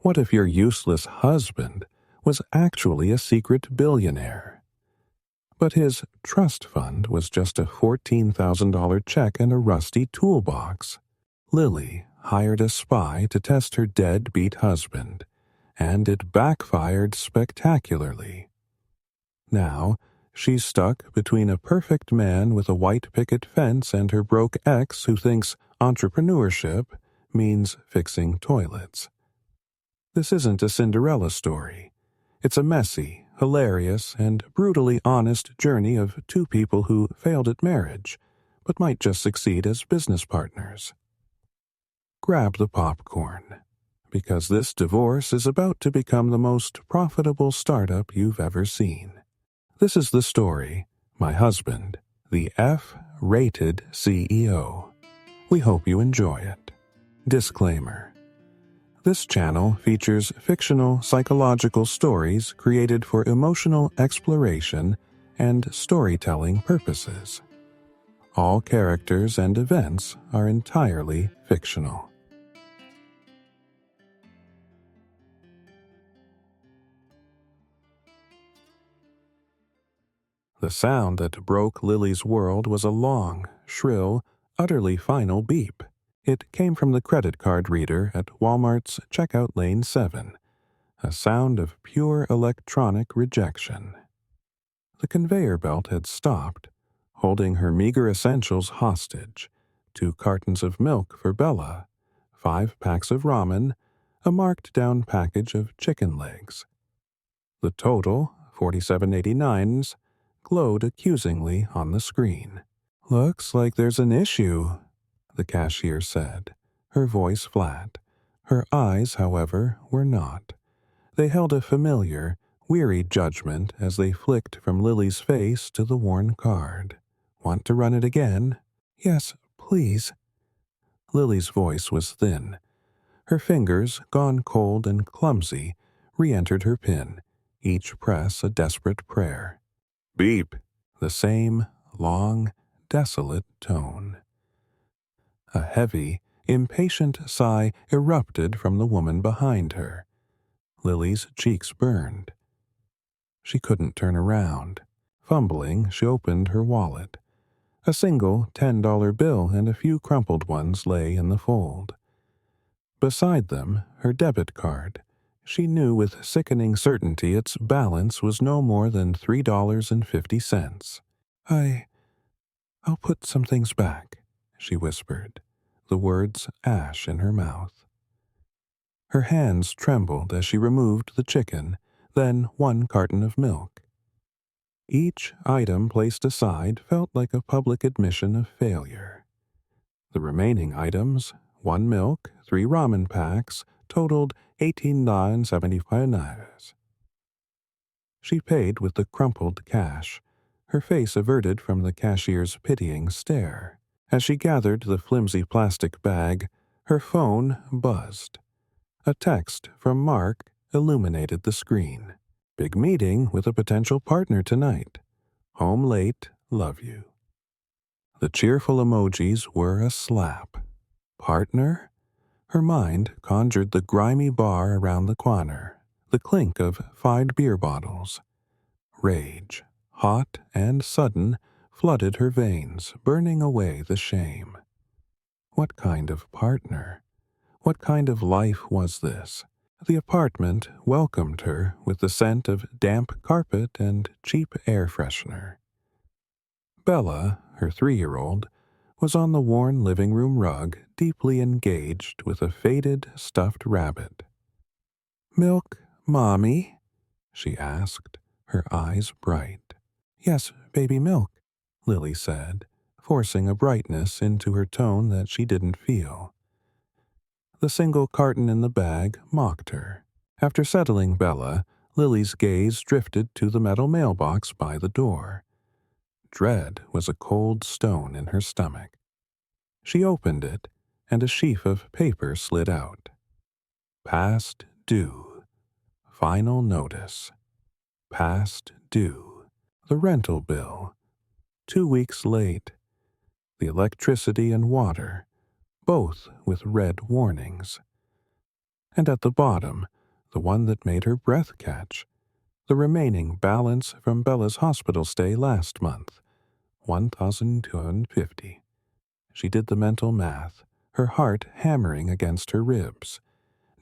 What if your useless husband was actually a secret billionaire? But his trust fund was just a $14,000 check and a rusty toolbox. Lily hired a spy to test her deadbeat husband, and it backfired spectacularly. Now, she's stuck between a perfect man with a white picket fence and her broke ex who thinks entrepreneurship means fixing toilets. This isn't a Cinderella story. It's a messy, hilarious, and brutally honest journey of two people who failed at marriage, but might just succeed as business partners. Grab the popcorn, because this divorce is about to become the most profitable startup you've ever seen. This is the story, My Husband, the F-rated CEO. We hope you enjoy it. Disclaimer. This channel features fictional psychological stories created for emotional exploration and storytelling purposes. All characters and events are entirely fictional. The sound that broke Lily's world was a long, shrill, utterly final beep. It came from the credit card reader at Walmart's checkout lane 7, a sound of pure electronic rejection. The conveyor belt had stopped, holding her meager essentials hostage: 2 cartons of milk for Bella, 5 packs of ramen, a marked-down package of chicken legs. The total, $47.89, glowed accusingly on the screen. "Looks like there's an issue," the cashier said, her voice flat. Her eyes, however, were not. They held a familiar, weary judgment as they flicked from Lily's face to the worn card. "Want to run it again?" "Yes, please." Lily's voice was thin. Her fingers, gone cold and clumsy, re-entered her PIN, each press a desperate prayer. Beep, the same long, desolate tone. A heavy, impatient sigh erupted from the woman behind her. Lily's cheeks burned. She couldn't turn around. Fumbling, she opened her wallet. A single $10 bill and a few crumpled ones lay in the fold. Beside them, her debit card. She knew with sickening certainty its balance was no more than $3.50. I'll put some things back," she whispered, the words ash in her mouth. Her hands trembled as she removed the chicken, then 1 carton of milk. Each item placed aside felt like a public admission of failure. The remaining items, 1 milk, 3 ramen packs, totaled $18.75. She paid with the crumpled cash, her face averted from the cashier's pitying stare. As she gathered the flimsy plastic bag, her phone buzzed. A text from Mark illuminated the screen. "Big meeting with a potential partner tonight. Home late, love you." The cheerful emojis were a slap. Partner? Her mind conjured the grimy bar around the corner, the clink of 5 beer bottles. Rage, hot and sudden, flooded her veins, burning away the shame. What kind of partner? What kind of life was this? The apartment welcomed her with the scent of damp carpet and cheap air freshener. Bella, her 3-year-old, was on the worn living room rug, deeply engaged with a faded stuffed rabbit. "Milk, Mommy?" she asked, her eyes bright. "Yes, baby, milk," Lily said, forcing a brightness into her tone that she didn't feel. The single carton in the bag mocked her. After settling Bella, Lily's gaze drifted to the metal mailbox by the door. Dread was a cold stone in her stomach. She opened it, and a sheaf of paper slid out. Past due. Final notice. Past due. The rental bill. 2 weeks late. The electricity and water, both with red warnings. And at the bottom, the one that made her breath catch, the remaining balance from Bella's hospital stay last month, 1,250. She did the mental math, her heart hammering against her ribs.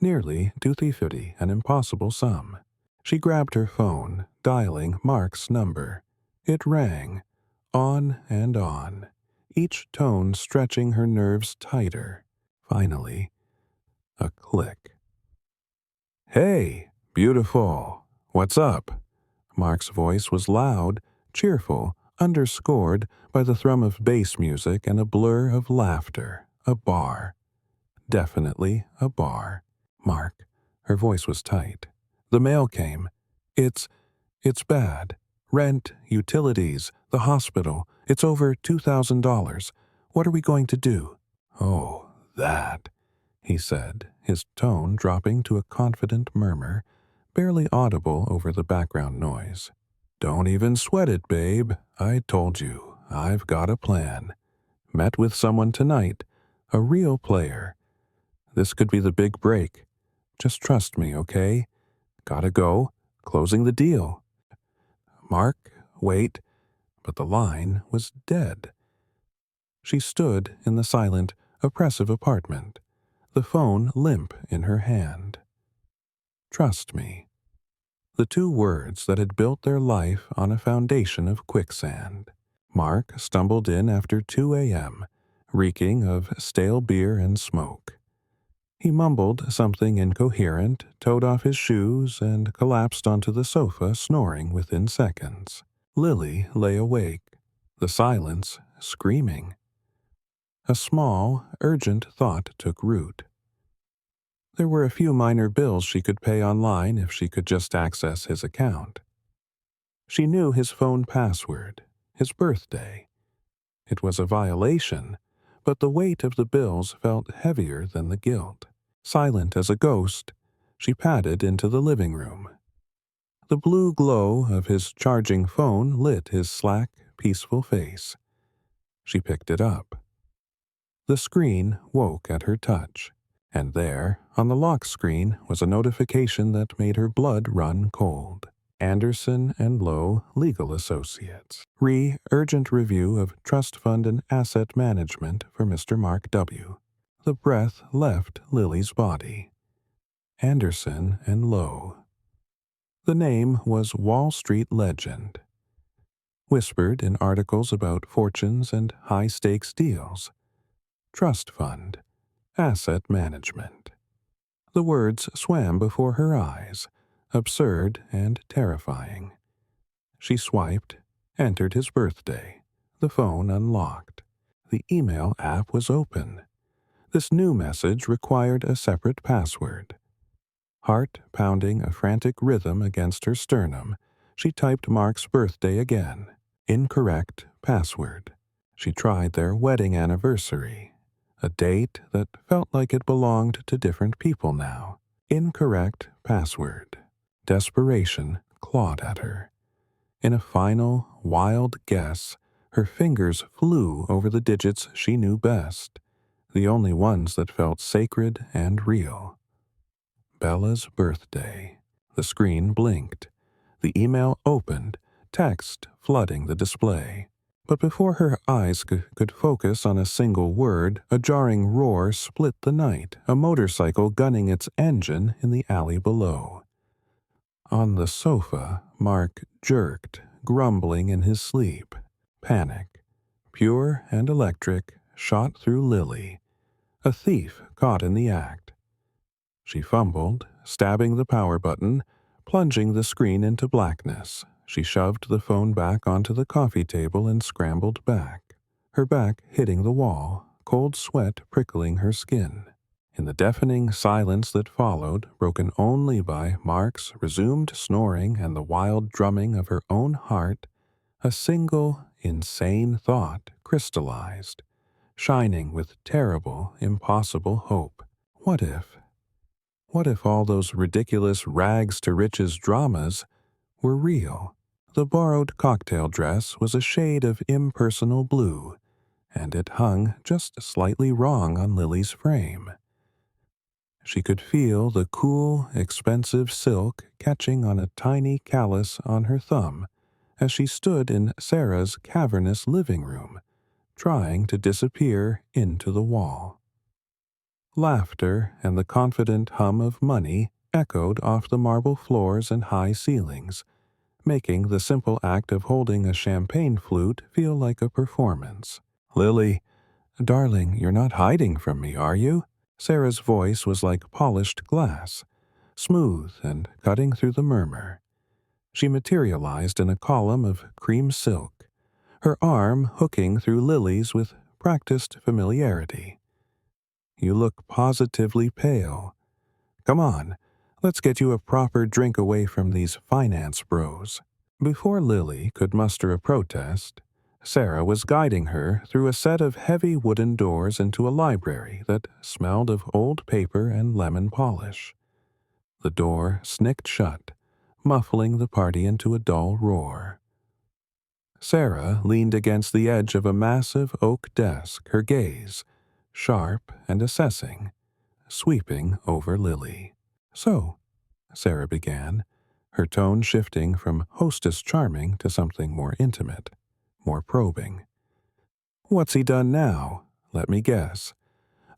Nearly 250, an impossible sum. She grabbed her phone, dialing Mark's number. It rang, on and on, each tone stretching her nerves tighter. Finally, a click. "Hey, beautiful. What's up?" Mark's voice was loud, cheerful, underscored by the thrum of bass music and a blur of laughter. A bar. Definitely a bar. "Mark." Her voice was tight. "The mail came. It's bad. Rent, utilities, the hospital. It's over $2,000. What are we going to do?" "Oh, that," he said, his tone dropping to a confident murmur, barely audible over the background noise. "Don't even sweat it, babe. I told you. I've got a plan. Met with someone tonight. A real player. This could be the big break. Just trust me, okay? Gotta go. Closing the deal." "Mark, wait." But the line was dead. She stood in the silent, oppressive apartment, the phone limp in her hand. Trust me. The two words that had built their life on a foundation of quicksand. Mark stumbled in after 2 a.m., reeking of stale beer and smoke. He mumbled something incoherent, toed off his shoes, and collapsed onto the sofa, snoring within seconds. Lily lay awake, the silence screaming. A small, urgent thought took root. There were a few minor bills she could pay online if she could just access his account. She knew his phone password, his birthday. It was a violation, but the weight of the bills felt heavier than the guilt. Silent as a ghost, she padded into the living room. The blue glow of his charging phone lit his slack, peaceful face. She picked it up. The screen woke at her touch, and there, on the lock screen, was a notification that made her blood run cold. Anderson and Lowe Legal Associates. Urgent review of trust fund and asset management for Mr. Mark W. The breath left Lily's body. Anderson and Lowe. The name was Wall Street legend. Whispered in articles about fortunes and high-stakes deals. Trust fund. Asset management. The words swam before her eyes, absurd and terrifying. She swiped, entered his birthday. The phone unlocked. The email app was open. This new message required a separate password. Heart pounding a frantic rhythm against her sternum, she typed Mark's birthday again. Incorrect password. She tried their wedding anniversary, a date that felt like it belonged to different people now. Incorrect password. Desperation clawed at her. In a final, wild guess, her fingers flew over the digits she knew best, the only ones that felt sacred and real. Bella's birthday. The screen blinked. The email opened, text flooding the display. But before her eyes could focus on a single word, a jarring roar split the night, a motorcycle gunning its engine in the alley below. On the sofa, Mark jerked, grumbling in his sleep. Panic, pure and electric, shot through Lily. A thief caught in the act. She fumbled, stabbing the power button, plunging the screen into blackness. She shoved the phone back onto the coffee table and scrambled back, her back hitting the wall, cold sweat prickling her skin. In the deafening silence that followed, broken only by Mark's resumed snoring and the wild drumming of her own heart, a single, insane thought crystallized, shining with terrible, impossible hope. What if all those ridiculous rags-to-riches dramas were real? The borrowed cocktail dress was a shade of impersonal blue, and it hung just slightly wrong on Lily's frame. She could feel the cool, expensive silk catching on a tiny callus on her thumb as she stood in Sarah's cavernous living room, trying to disappear into the wall. Laughter and the confident hum of money echoed off the marble floors and high ceilings, making the simple act of holding a champagne flute feel like a performance. "Lily, darling, you're not hiding from me, are you?" Sarah's voice was like polished glass, smooth and cutting through the murmur. She materialized in a column of cream silk, her arm hooking through Lily's with practiced familiarity. "You look positively pale. Come on, let's get you a proper drink away from these finance bros." Before Lily could muster a protest, Sarah was guiding her through a set of heavy wooden doors into a library that smelled of old paper and lemon polish. The door snicked shut, muffling the party into a dull roar. Sarah leaned against the edge of a massive oak desk, her gaze, sharp and assessing, sweeping over Lily. "So," Sarah began, her tone shifting from hostess charming to something more intimate, more probing. "What's he done now? Let me guess.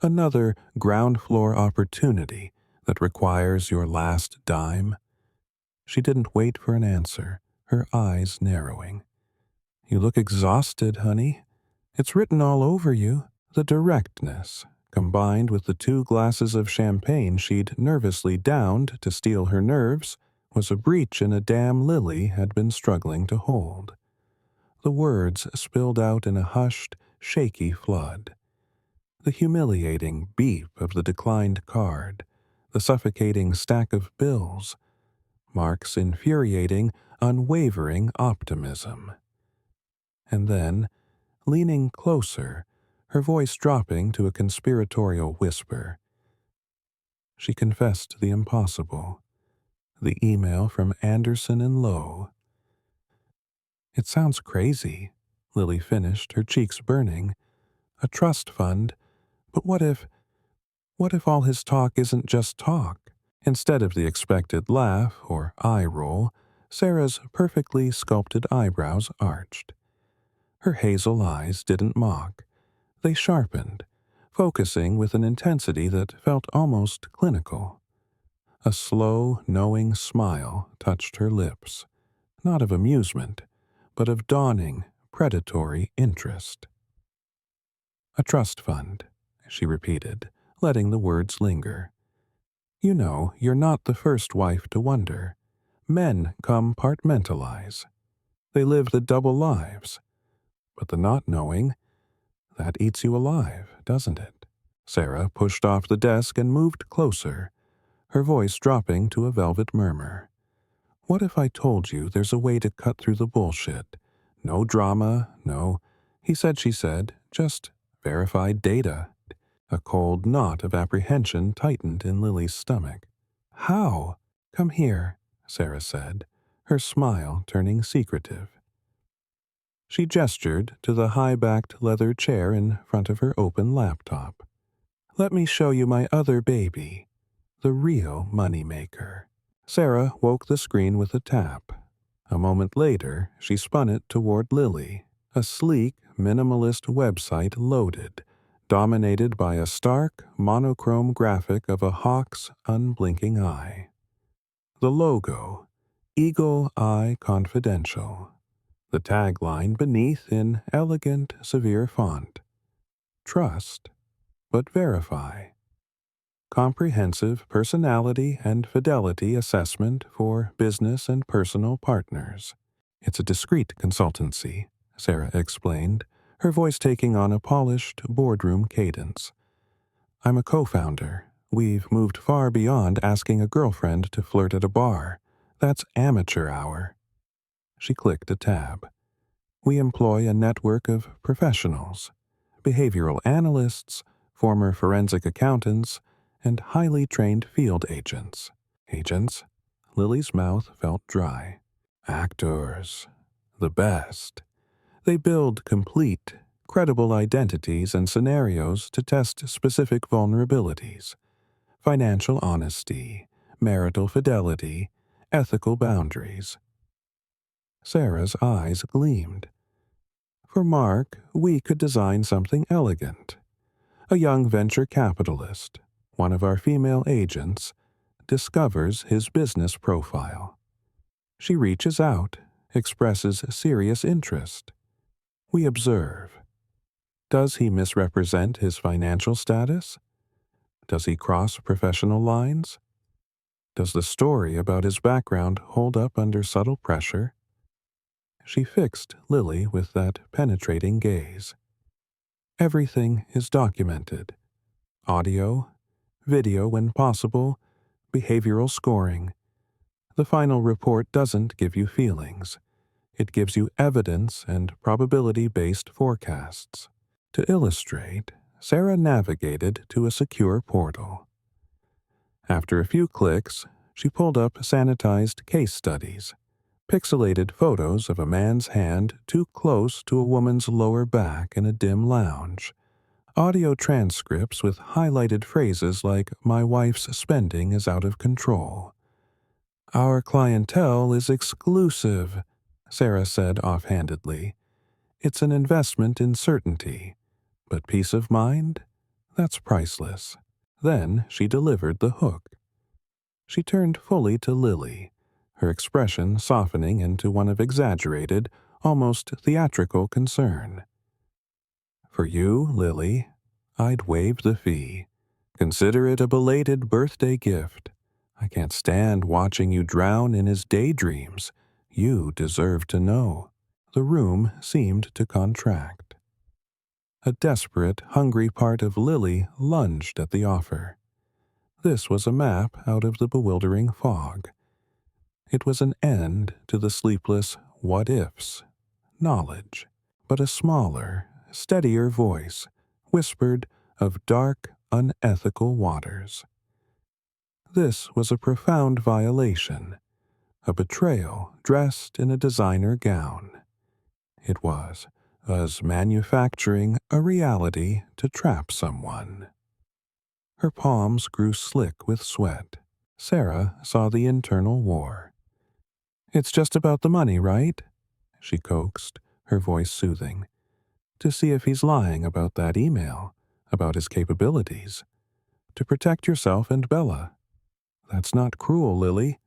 Another ground floor opportunity that requires your last dime?" She didn't wait for an answer, her eyes narrowing. "You look exhausted, honey. It's written all over you." The directness, combined with the 2 glasses of champagne she'd nervously downed to steel her nerves, was a breach in a dam Lily had been struggling to hold. The words spilled out in a hushed, shaky flood. The humiliating beep of the declined card, the suffocating stack of bills, Mark's infuriating, unwavering optimism. And then, leaning closer, her voice dropping to a conspiratorial whisper, she confessed the impossible. The email from Anderson and Lowe. "It sounds crazy," Lily finished, her cheeks burning. "A trust fund, but what if all his talk isn't just talk?" Instead of the expected laugh or eye roll, Sarah's perfectly sculpted eyebrows arched. Her hazel eyes didn't mock. They sharpened, focusing with an intensity that felt almost clinical. A slow, knowing smile touched her lips, not of amusement, but of dawning, predatory interest. "A trust fund," she repeated, letting the words linger. "You know, you're not the first wife to wonder. Men compartmentalize. They live the double lives. But the not knowing, that eats you alive, doesn't it?" Sarah pushed off the desk and moved closer, her voice dropping to a velvet murmur. "What if I told you there's a way to cut through the bullshit? No drama, no he said, she said, just verified data." A cold knot of apprehension tightened in Lily's stomach. "How?" "Come here," Sarah said, her smile turning secretive. She gestured to the high-backed leather chair in front of her open laptop. "Let me show you my other baby, the real moneymaker." Sarah woke the screen with a tap. A moment later, she spun it toward Lily. A sleek, minimalist website loaded, dominated by a stark, monochrome graphic of a hawk's unblinking eye. The logo, Eagle Eye Confidential. The tagline beneath in elegant, severe font. "Trust, but verify." Comprehensive personality and fidelity assessment for business and personal partners. "It's a discreet consultancy," Sarah explained, her voice taking on a polished boardroom cadence. "I'm a co-founder. We've moved far beyond asking a girlfriend to flirt at a bar. That's amateur hour." She clicked a tab. "We employ a network of professionals, behavioral analysts, former forensic accountants, and highly trained field agents." Agents? Lily's mouth felt dry. "Actors. The best. They build complete, credible identities and scenarios to test specific vulnerabilities. financial honesty, marital fidelity, ethical boundaries. Sarah's eyes gleamed. For Mark, we could design something elegant. A young venture capitalist, one of our female agents, discovers his business profile. She reaches out, expresses serious interest. We observe. Does he misrepresent his financial status? Does he cross professional lines? Does the story about his background hold up under subtle pressure? She fixed Lily with that penetrating gaze. Everything is documented. Audio, video when possible, behavioral scoring. The final report doesn't give you feelings. It gives you evidence and probability-based forecasts. To illustrate, Sarah navigated to a secure portal. After a few clicks, she pulled up sanitized case studies, pixelated photos of a man's hand too close to a woman's lower back in a dim lounge, audio transcripts with highlighted phrases like, "My wife's spending is out of control." "Our clientele is exclusive," Sarah said offhandedly. "It's an investment in certainty. But peace of mind? That's priceless." Then she delivered the hook. She turned fully to Lily, her expression softening into one of exaggerated, almost theatrical concern. "For you, Lily, I'd waive the fee. Consider it a belated birthday gift. I can't stand watching you drown in his daydreams. You deserve to know." The room seemed to contract. A desperate, hungry part of Lily lunged at the offer. This was a map out of the bewildering fog. It was an end to the sleepless what-ifs, knowledge, but a smaller, steadier voice whispered of dark, unethical waters. This was a profound violation, a betrayal dressed in a designer gown. It was manufacturing a reality to trap someone. Her palms grew slick with sweat. Sarah saw the internal war. "It's just about the money, right?" she coaxed, her voice soothing. "To see if he's lying about that email, about his capabilities. To protect yourself and Bella. That's not cruel, Lily.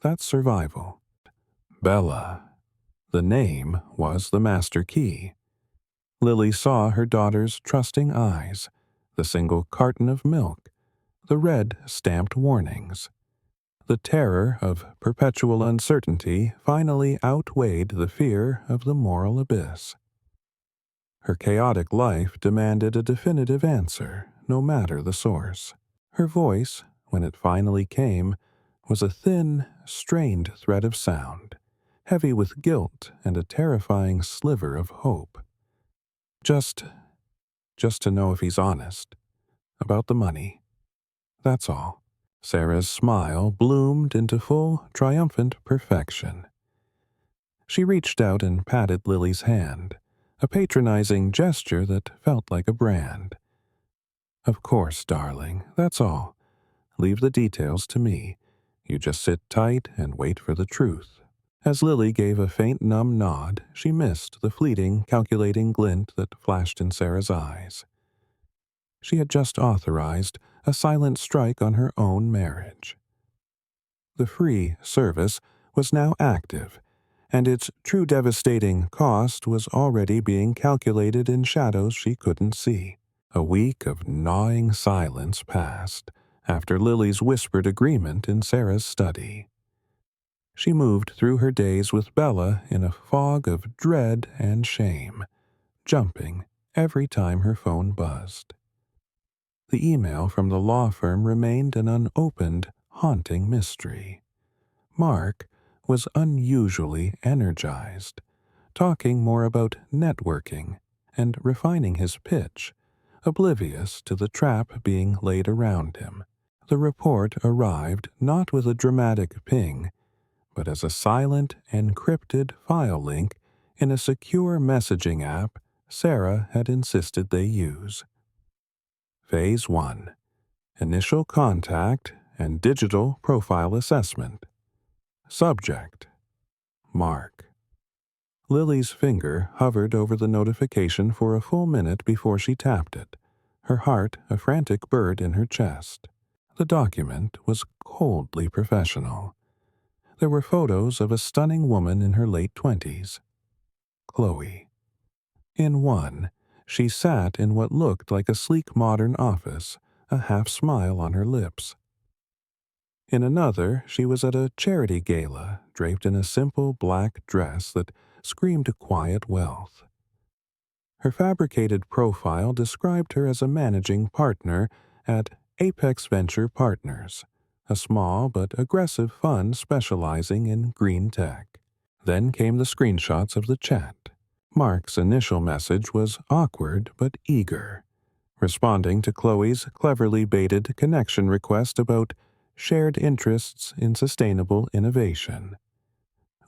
That's survival." Bella. The name was the master key. Lily saw her daughter's trusting eyes, the single carton of milk, the red stamped warnings. The terror of perpetual uncertainty finally outweighed the fear of the moral abyss. Her chaotic life demanded a definitive answer, no matter the source. Her voice, when it finally came, was a thin, strained thread of sound, heavy with guilt and a terrifying sliver of hope. Just to know if he's honest. About the money. That's all." Sarah's smile bloomed into full, triumphant perfection. She reached out and patted Lily's hand, a patronizing gesture that felt like a brand. "Of course, darling, that's all. Leave the details to me. You just sit tight and wait for the truth." As Lily gave a faint numb nod, she missed the fleeting, calculating glint that flashed in Sarah's eyes. She had just authorized a silent strike on her own marriage. The free service was now active, and its true devastating cost was already being calculated in shadows she couldn't see. A week of gnawing silence passed after Lily's whispered agreement in Sarah's study. She moved through her days with Bella in a fog of dread and shame, jumping every time her phone buzzed. The email from the law firm remained an unopened, haunting mystery. Mark was unusually energized, talking more about networking and refining his pitch, oblivious to the trap being laid around him. The report arrived not with a dramatic ping, but as a silent, encrypted file link in a secure messaging app Sarah had insisted they use. Phase 1. Initial contact and digital profile assessment. Subject: Mark. Lily's finger hovered over the notification for a full minute before she tapped it, her heart a frantic bird in her chest. The document was coldly professional. There were photos of a stunning woman in her late 20s. Chloe. In one, she sat in what looked like a sleek modern office, a half-smile on her lips. In another, she was at a charity gala, draped in a simple black dress that screamed quiet wealth. Her fabricated profile described her as a managing partner at Apex Venture Partners, a small but aggressive fund specializing in green tech. Then came the screenshots of the chat. Mark's initial message was awkward but eager, responding to Chloe's cleverly baited connection request about shared interests in sustainable innovation.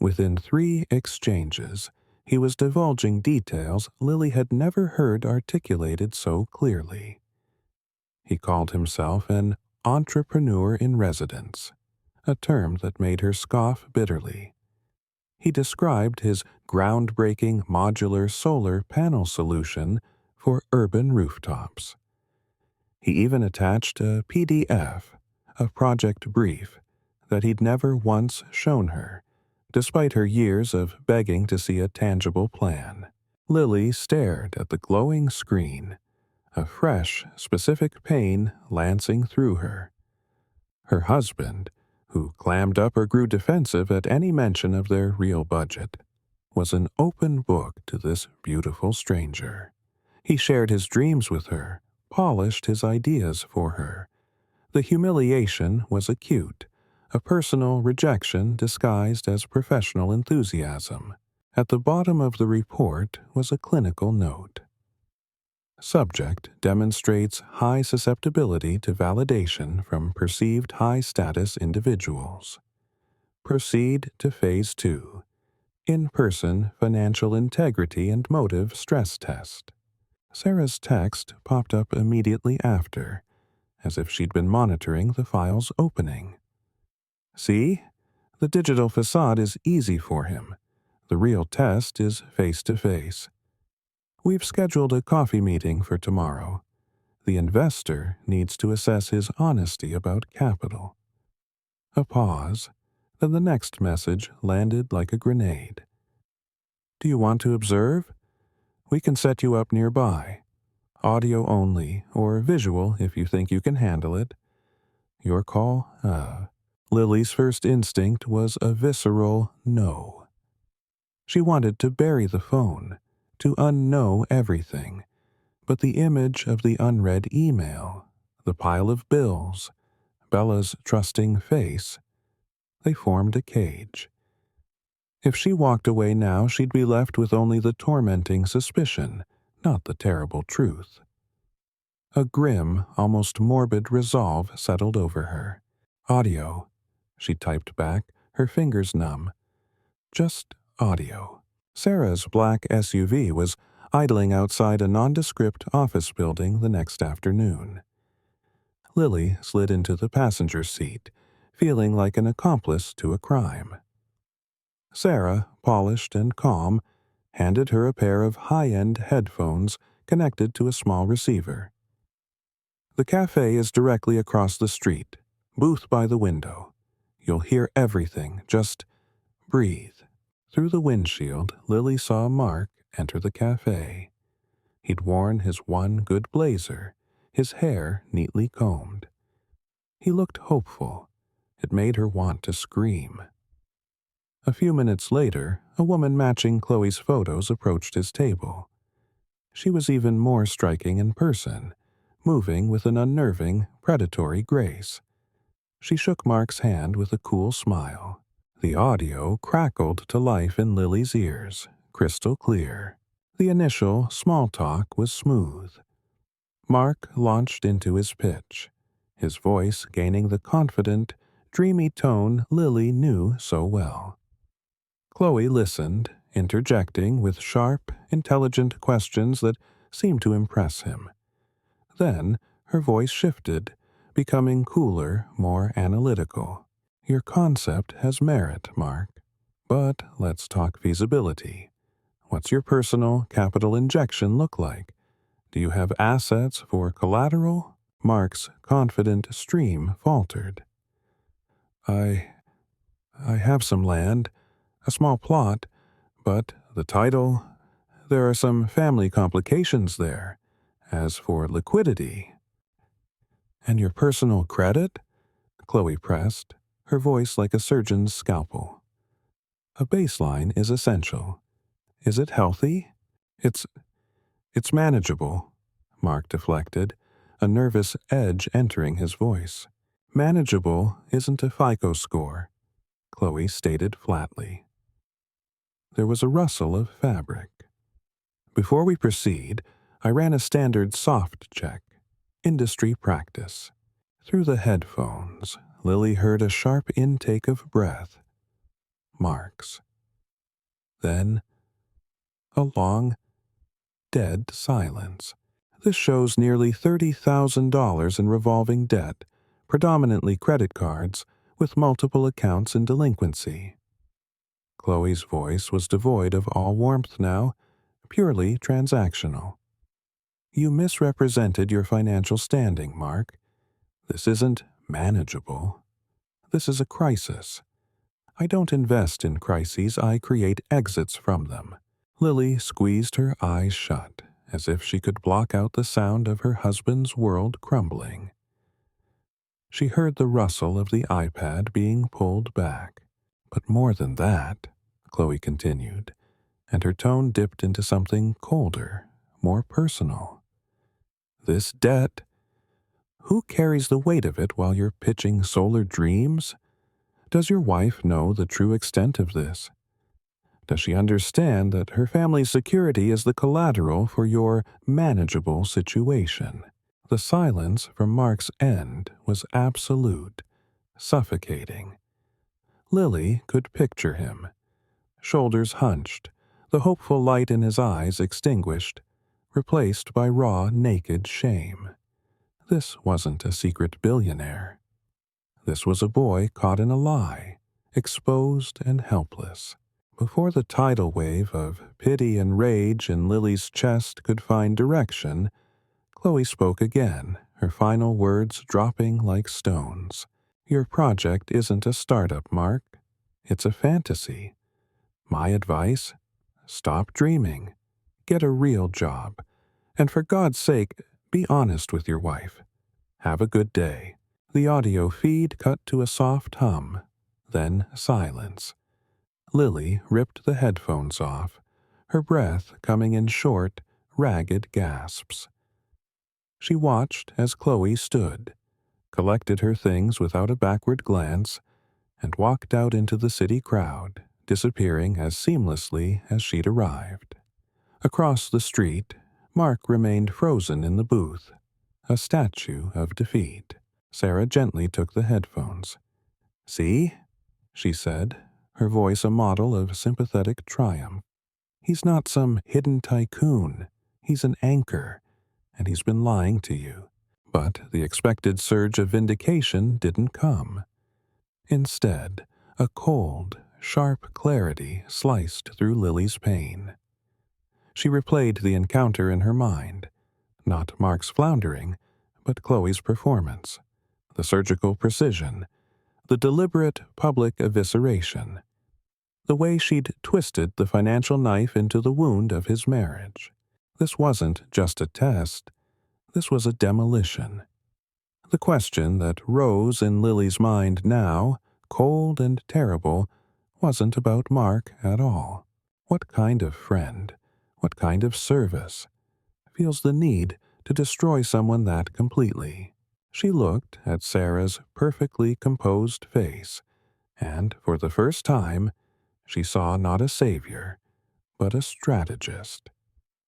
Within 3 exchanges, he was divulging details Lily had never heard articulated so clearly. He called himself an entrepreneur in residence, a term that made her scoff bitterly. He described his groundbreaking modular solar panel solution for urban rooftops. He even attached a PDF, a project brief, that he'd never once shown her, despite her years of begging to see a tangible plan. Lily stared at the glowing screen, a fresh, specific pain lancing through her. Her husband, who clammed up or grew defensive at any mention of their real budget, was an open book to this beautiful stranger. He shared his dreams with her, polished his ideas for her. The humiliation was acute, a personal rejection disguised as professional enthusiasm. At the bottom of the report was a clinical note. Subject demonstrates high susceptibility to validation from perceived high-status individuals. Proceed to Phase 2. In-person financial integrity and motive stress test. Sarah's text popped up immediately after, as if she'd been monitoring the file's opening. See? The digital facade is easy for him. The real test is face-to-face. We've scheduled a coffee meeting for tomorrow. The investor needs to assess his honesty about capital. A pause, then the next message landed like a grenade. Do you want to observe? We can set you up nearby. Audio only, or visual if you think you can handle it. Your call? Lily's first instinct was a visceral no. She wanted to bury the phone, to unknow everything, but the image of the unread email, the pile of bills, Bella's trusting face, they formed a cage. If she walked away now, she'd be left with only the tormenting suspicion, not the terrible truth. A grim, almost morbid resolve settled over her. Audio, she typed back, her fingers numb. Just audio. Sarah's black SUV was idling outside a nondescript office building the next afternoon. Lily slid into the passenger seat, feeling like an accomplice to a crime. Sarah, polished and calm, handed her a pair of high-end headphones connected to a small receiver. The cafe is directly across the street, booth by the window. You'll hear everything, just breathe. Through the windshield, Lily saw Mark enter the cafe. He'd worn his one good blazer, his hair neatly combed. He looked hopeful. It made her want to scream. A few minutes later, a woman matching Chloe's photos approached his table. She was even more striking in person, moving with an unnerving, predatory grace. She shook Mark's hand with a cool smile. The audio crackled to life in Lily's ears, crystal clear. The initial small talk was smooth. Mark launched into his pitch, his voice gaining the confident, dreamy tone Lily knew so well. Chloe listened, interjecting with sharp, intelligent questions that seemed to impress him. Then her voice shifted, becoming cooler, more analytical. Your concept has merit, Mark. But let's talk feasibility. What's your personal capital injection look like? Do you have assets for collateral? Mark's confident stream faltered. I have some land, a small plot, but the title, there are some family complications there. As for liquidity. And your personal credit? Chloe pressed, her voice like a surgeon's scalpel. A baseline is essential. Is it healthy? It's manageable, Mark deflected, a nervous edge entering his voice. Manageable isn't a FICO score, Chloe stated flatly. There was a rustle of fabric. Before we proceed, I ran a standard soft check, industry practice. Through the headphones, Lily heard a sharp intake of breath. Mark's. Then, a long, dead silence. This shows nearly $30,000 in revolving debt, predominantly credit cards, with multiple accounts in delinquency. Chloe's voice was devoid of all warmth now, purely transactional. You misrepresented your financial standing, Mark. This isn't manageable. This is a crisis. I don't invest in crises, I create exits from them. Lily squeezed her eyes shut, as if she could block out the sound of her husband's world crumbling. She heard the rustle of the iPad being pulled back. But more than that, Chloe continued, and her tone dipped into something colder, more personal. This debt, who carries the weight of it while you're pitching solar dreams? Does your wife know the true extent of this? Does she understand that her family's security is the collateral for your manageable situation? The silence from Mark's end was absolute, suffocating. Lily could picture him, shoulders hunched, the hopeful light in his eyes extinguished, replaced by raw, naked shame. This wasn't a secret billionaire. This was a boy caught in a lie, exposed and helpless. Before the tidal wave of pity and rage in Lily's chest could find direction, Chloe spoke again, her final words dropping like stones. Your project isn't a startup, Mark. It's a fantasy. My advice? Stop dreaming. Get a real job. And for God's sake, be honest with your wife. Have a good day. The audio feed cut to a soft hum, then silence. Lily ripped the headphones off, her breath coming in short, ragged gasps. She watched as Chloe stood, collected her things without a backward glance, and walked out into the city crowd, disappearing as seamlessly as she'd arrived. Across the street, Mark remained frozen in the booth, a statue of defeat. Sarah gently took the headphones. "See?" she said, her voice a model of sympathetic triumph. "He's not some hidden tycoon. He's an anchor, and he's been lying to you." But the expected surge of vindication didn't come. Instead, a cold, sharp clarity sliced through Lily's pain. She replayed the encounter in her mind, not Mark's floundering, but Chloe's performance, the surgical precision, the deliberate public evisceration, the way she'd twisted the financial knife into the wound of his marriage. This wasn't just a test, this was a demolition. The question that rose in Lily's mind now, cold and terrible, wasn't about Mark at all. What kind of friend, what kind of service, feels the need to destroy someone that completely? She looked at Sarah's perfectly composed face, and for the first time, she saw not a savior, but a strategist.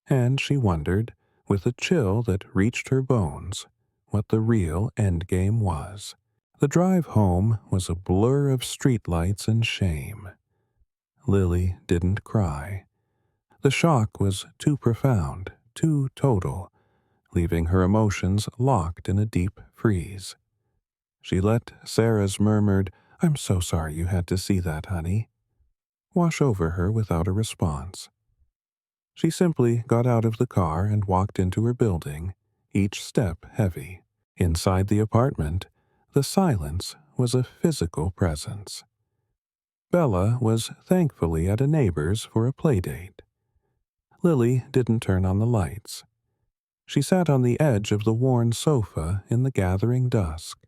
And she wondered, with a chill that reached her bones, what the real endgame was. The drive home was a blur of streetlights and shame. Lily didn't cry. The shock was too profound, too total, leaving her emotions locked in a deep freeze. She let Sarah's murmured, "I'm so sorry you had to see that, honey," wash over her without a response. She simply got out of the car and walked into her building, each step heavy. Inside the apartment, the silence was a physical presence. Bella was thankfully at a neighbor's for a play date. Lily didn't turn on the lights. She sat on the edge of the worn sofa in the gathering dusk,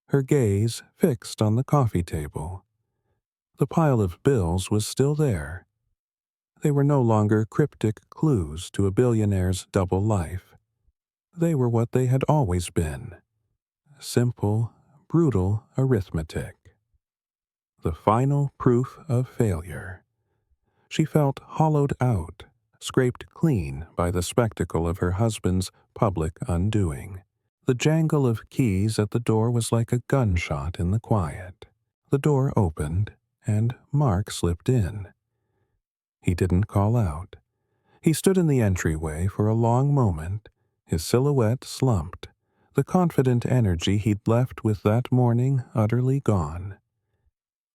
her gaze fixed on the coffee table. The pile of bills was still there. They were no longer cryptic clues to a billionaire's double life. They were what they had always been: simple, brutal arithmetic. The final proof of failure. She felt hollowed out, scraped clean by the spectacle of her husband's public undoing. The jangle of keys at the door was like a gunshot in the quiet. The door opened, and Mark slipped in. He didn't call out. He stood in the entryway for a long moment, his silhouette slumped, the confident energy he'd left with that morning utterly gone.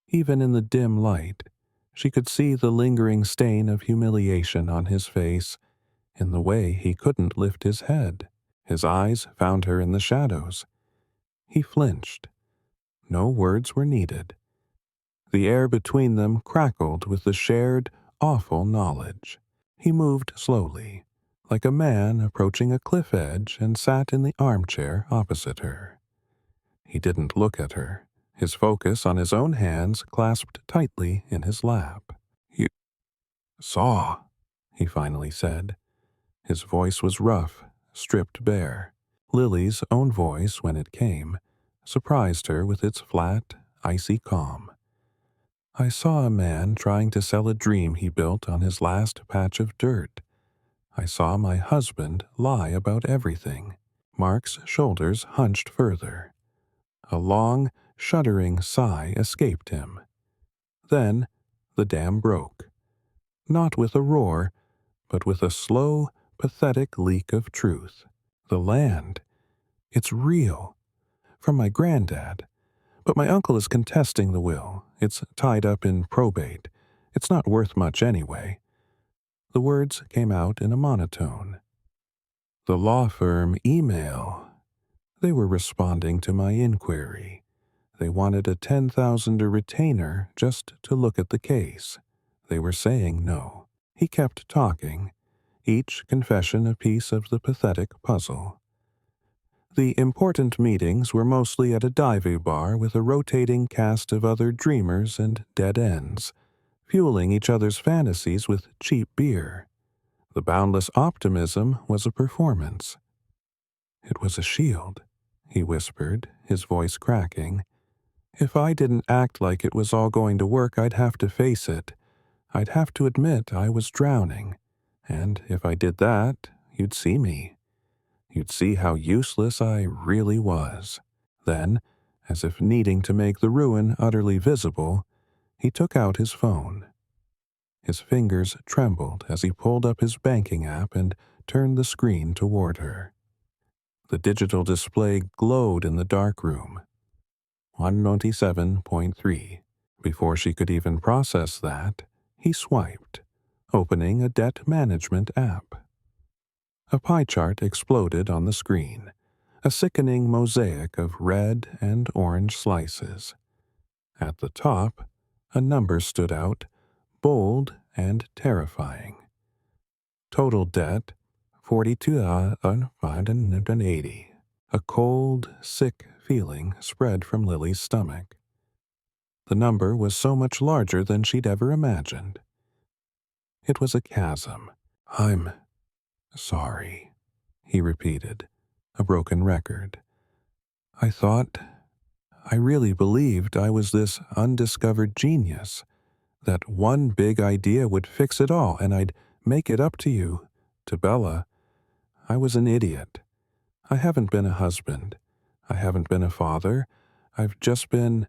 Even in the dim light, she could see the lingering stain of humiliation on his face, in the way he couldn't lift his head. His eyes found her in the shadows. He flinched. No words were needed. The air between them crackled with the shared, awful knowledge. He moved slowly, like a man approaching a cliff edge, and sat in the armchair opposite her. He didn't look at her, his focus on his own hands clasped tightly in his lap. "You saw," he finally said. His voice was rough, stripped bare. Lily's own voice, when it came, surprised her with its flat, icy calm. "I saw a man trying to sell a dream he built on his last patch of dirt. I saw my husband lie about everything." Mark's shoulders hunched further. A long, shuddering sigh escaped him. Then the dam broke. Not with a roar, but with a slow, pathetic leak of truth. "The land. It's real. From my granddad. But my uncle is contesting the will. It's tied up in probate. It's not worth much anyway." The words came out in a monotone. "The law firm email. They were responding to my inquiry. They wanted a $10,000 retainer just to look at the case. They were saying no." He kept talking, each confession a piece of the pathetic puzzle. The important meetings were mostly at a dive bar with a rotating cast of other dreamers and dead ends, fueling each other's fantasies with cheap beer. The boundless optimism was a performance. "It was a shield," he whispered, his voice cracking. "If I didn't act like it was all going to work, I'd have to face it. I'd have to admit I was drowning. And if I did that, you'd see me. You'd see how useless I really was." Then, as if needing to make the ruin utterly visible, he took out his phone. His fingers trembled as he pulled up his banking app and turned the screen toward her. The digital display glowed in the dark room. 197.3. Before she could even process that, he swiped, opening a debt management app. A pie chart exploded on the screen, a sickening mosaic of red and orange slices. At the top, a number stood out, bold and terrifying. Total debt, $42,580. A cold, sick feeling spread from Lily's stomach. The number was so much larger than she'd ever imagined. It was a chasm. "I'm sorry," he repeated, a broken record. I really believed I was this undiscovered genius, that one big idea would fix it all and I'd make it up to you, to Bella. I was an idiot. I haven't been a husband. I haven't been a father. I've just been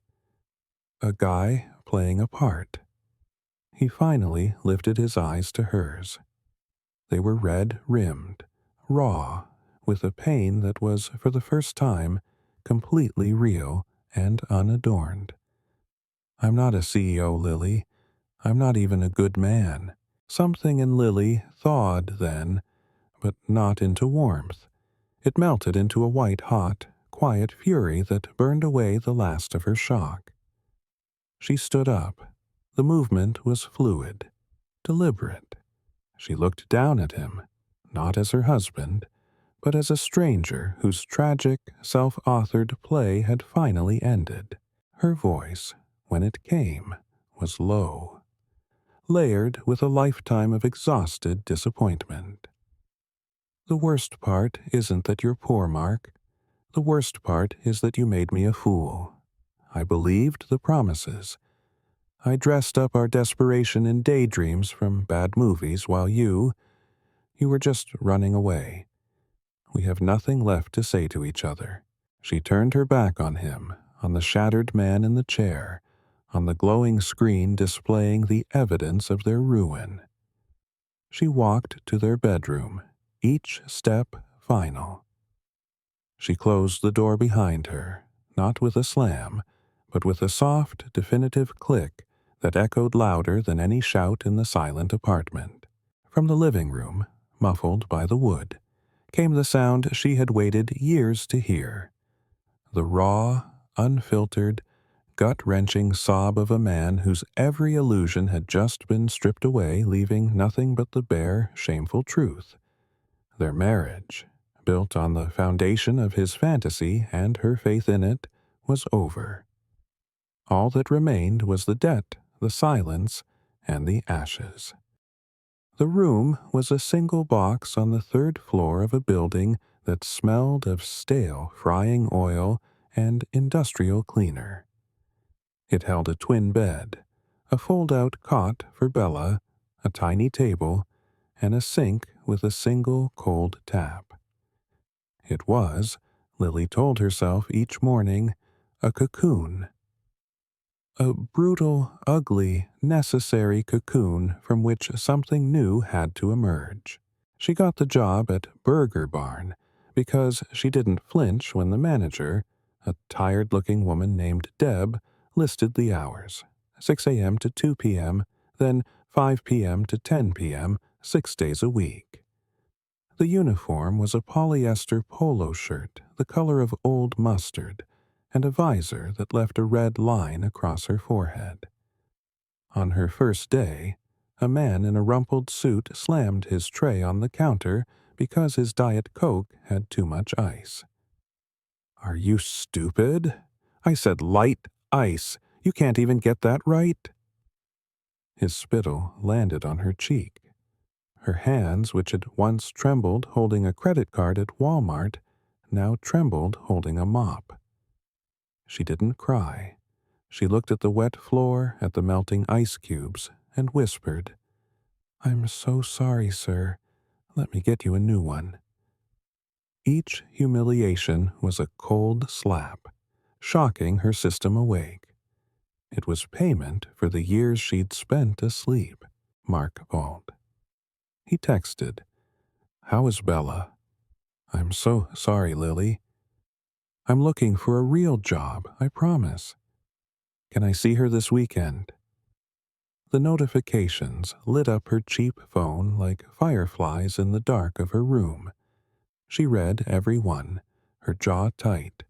a guy playing a part." He finally lifted his eyes to hers. They were red-rimmed, raw, with a pain that was, for the first time, completely real and unadorned. I'm not a CEO, Lily. I'm not even a good man. Something in Lily thawed then, but not into warmth. It melted into a white-hot, quiet fury that burned away the last of her shock. She stood up. The movement was fluid, deliberate. She looked down at him, not as her husband, but as a stranger whose tragic, self-authored play had finally ended. Her voice, when it came, was low, layered with a lifetime of exhausted disappointment. The worst part isn't that you're poor, Mark. The worst part is that you made me a fool. I believed the promises. I dressed up our desperation in daydreams from bad movies while you were just running away. We have nothing left to say to each other. She turned her back on him, on the shattered man in the chair, on the glowing screen displaying the evidence of their ruin. She walked to their bedroom, each step final. She closed the door behind her, not with a slam, but with a soft, definitive click that echoed louder than any shout in the silent apartment. From the living room, muffled by the wood, came the sound she had waited years to hear. The raw, unfiltered, gut-wrenching sob of a man whose every illusion had just been stripped away, leaving nothing but the bare, shameful truth. Their marriage, built on the foundation of his fantasy and her faith in it, was over. All that remained was the debt, the silence, and the ashes. The room was a single box on the third floor of a building that smelled of stale frying oil and industrial cleaner. It held a twin bed, a fold-out cot for Bella, a tiny table, and a sink with a single cold tap. It was, Lily told herself each morning, a cocoon. A brutal, ugly, necessary cocoon from which something new had to emerge. She got the job at Burger Barn because she didn't flinch when the manager, a tired-looking woman named Deb, listed the hours, 6 a.m. to 2 p.m., then 5 p.m. to 10 p.m., 6 days a week. The uniform was a polyester polo shirt the color of old mustard, and a visor that left a red line across her forehead. On her first day, a man in a rumpled suit slammed his tray on the counter because his Diet Coke had too much ice. "Are you stupid? I said light ice. You can't even get that right." His spittle landed on her cheek. Her hands, which had once trembled holding a credit card at Walmart, now trembled holding a mop. She didn't cry. She looked at the wet floor, at the melting ice cubes, and whispered, "I'm so sorry, sir. Let me get you a new one." Each humiliation was a cold slap, shocking her system awake. It was payment for the years she'd spent asleep, Mark called. He texted, "How is Bella?" "I'm so sorry, Lily. I'm looking for a real job, I promise. Can I see her this weekend?" The notifications lit up her cheap phone like fireflies in the dark of her room. She read every one, her jaw tight.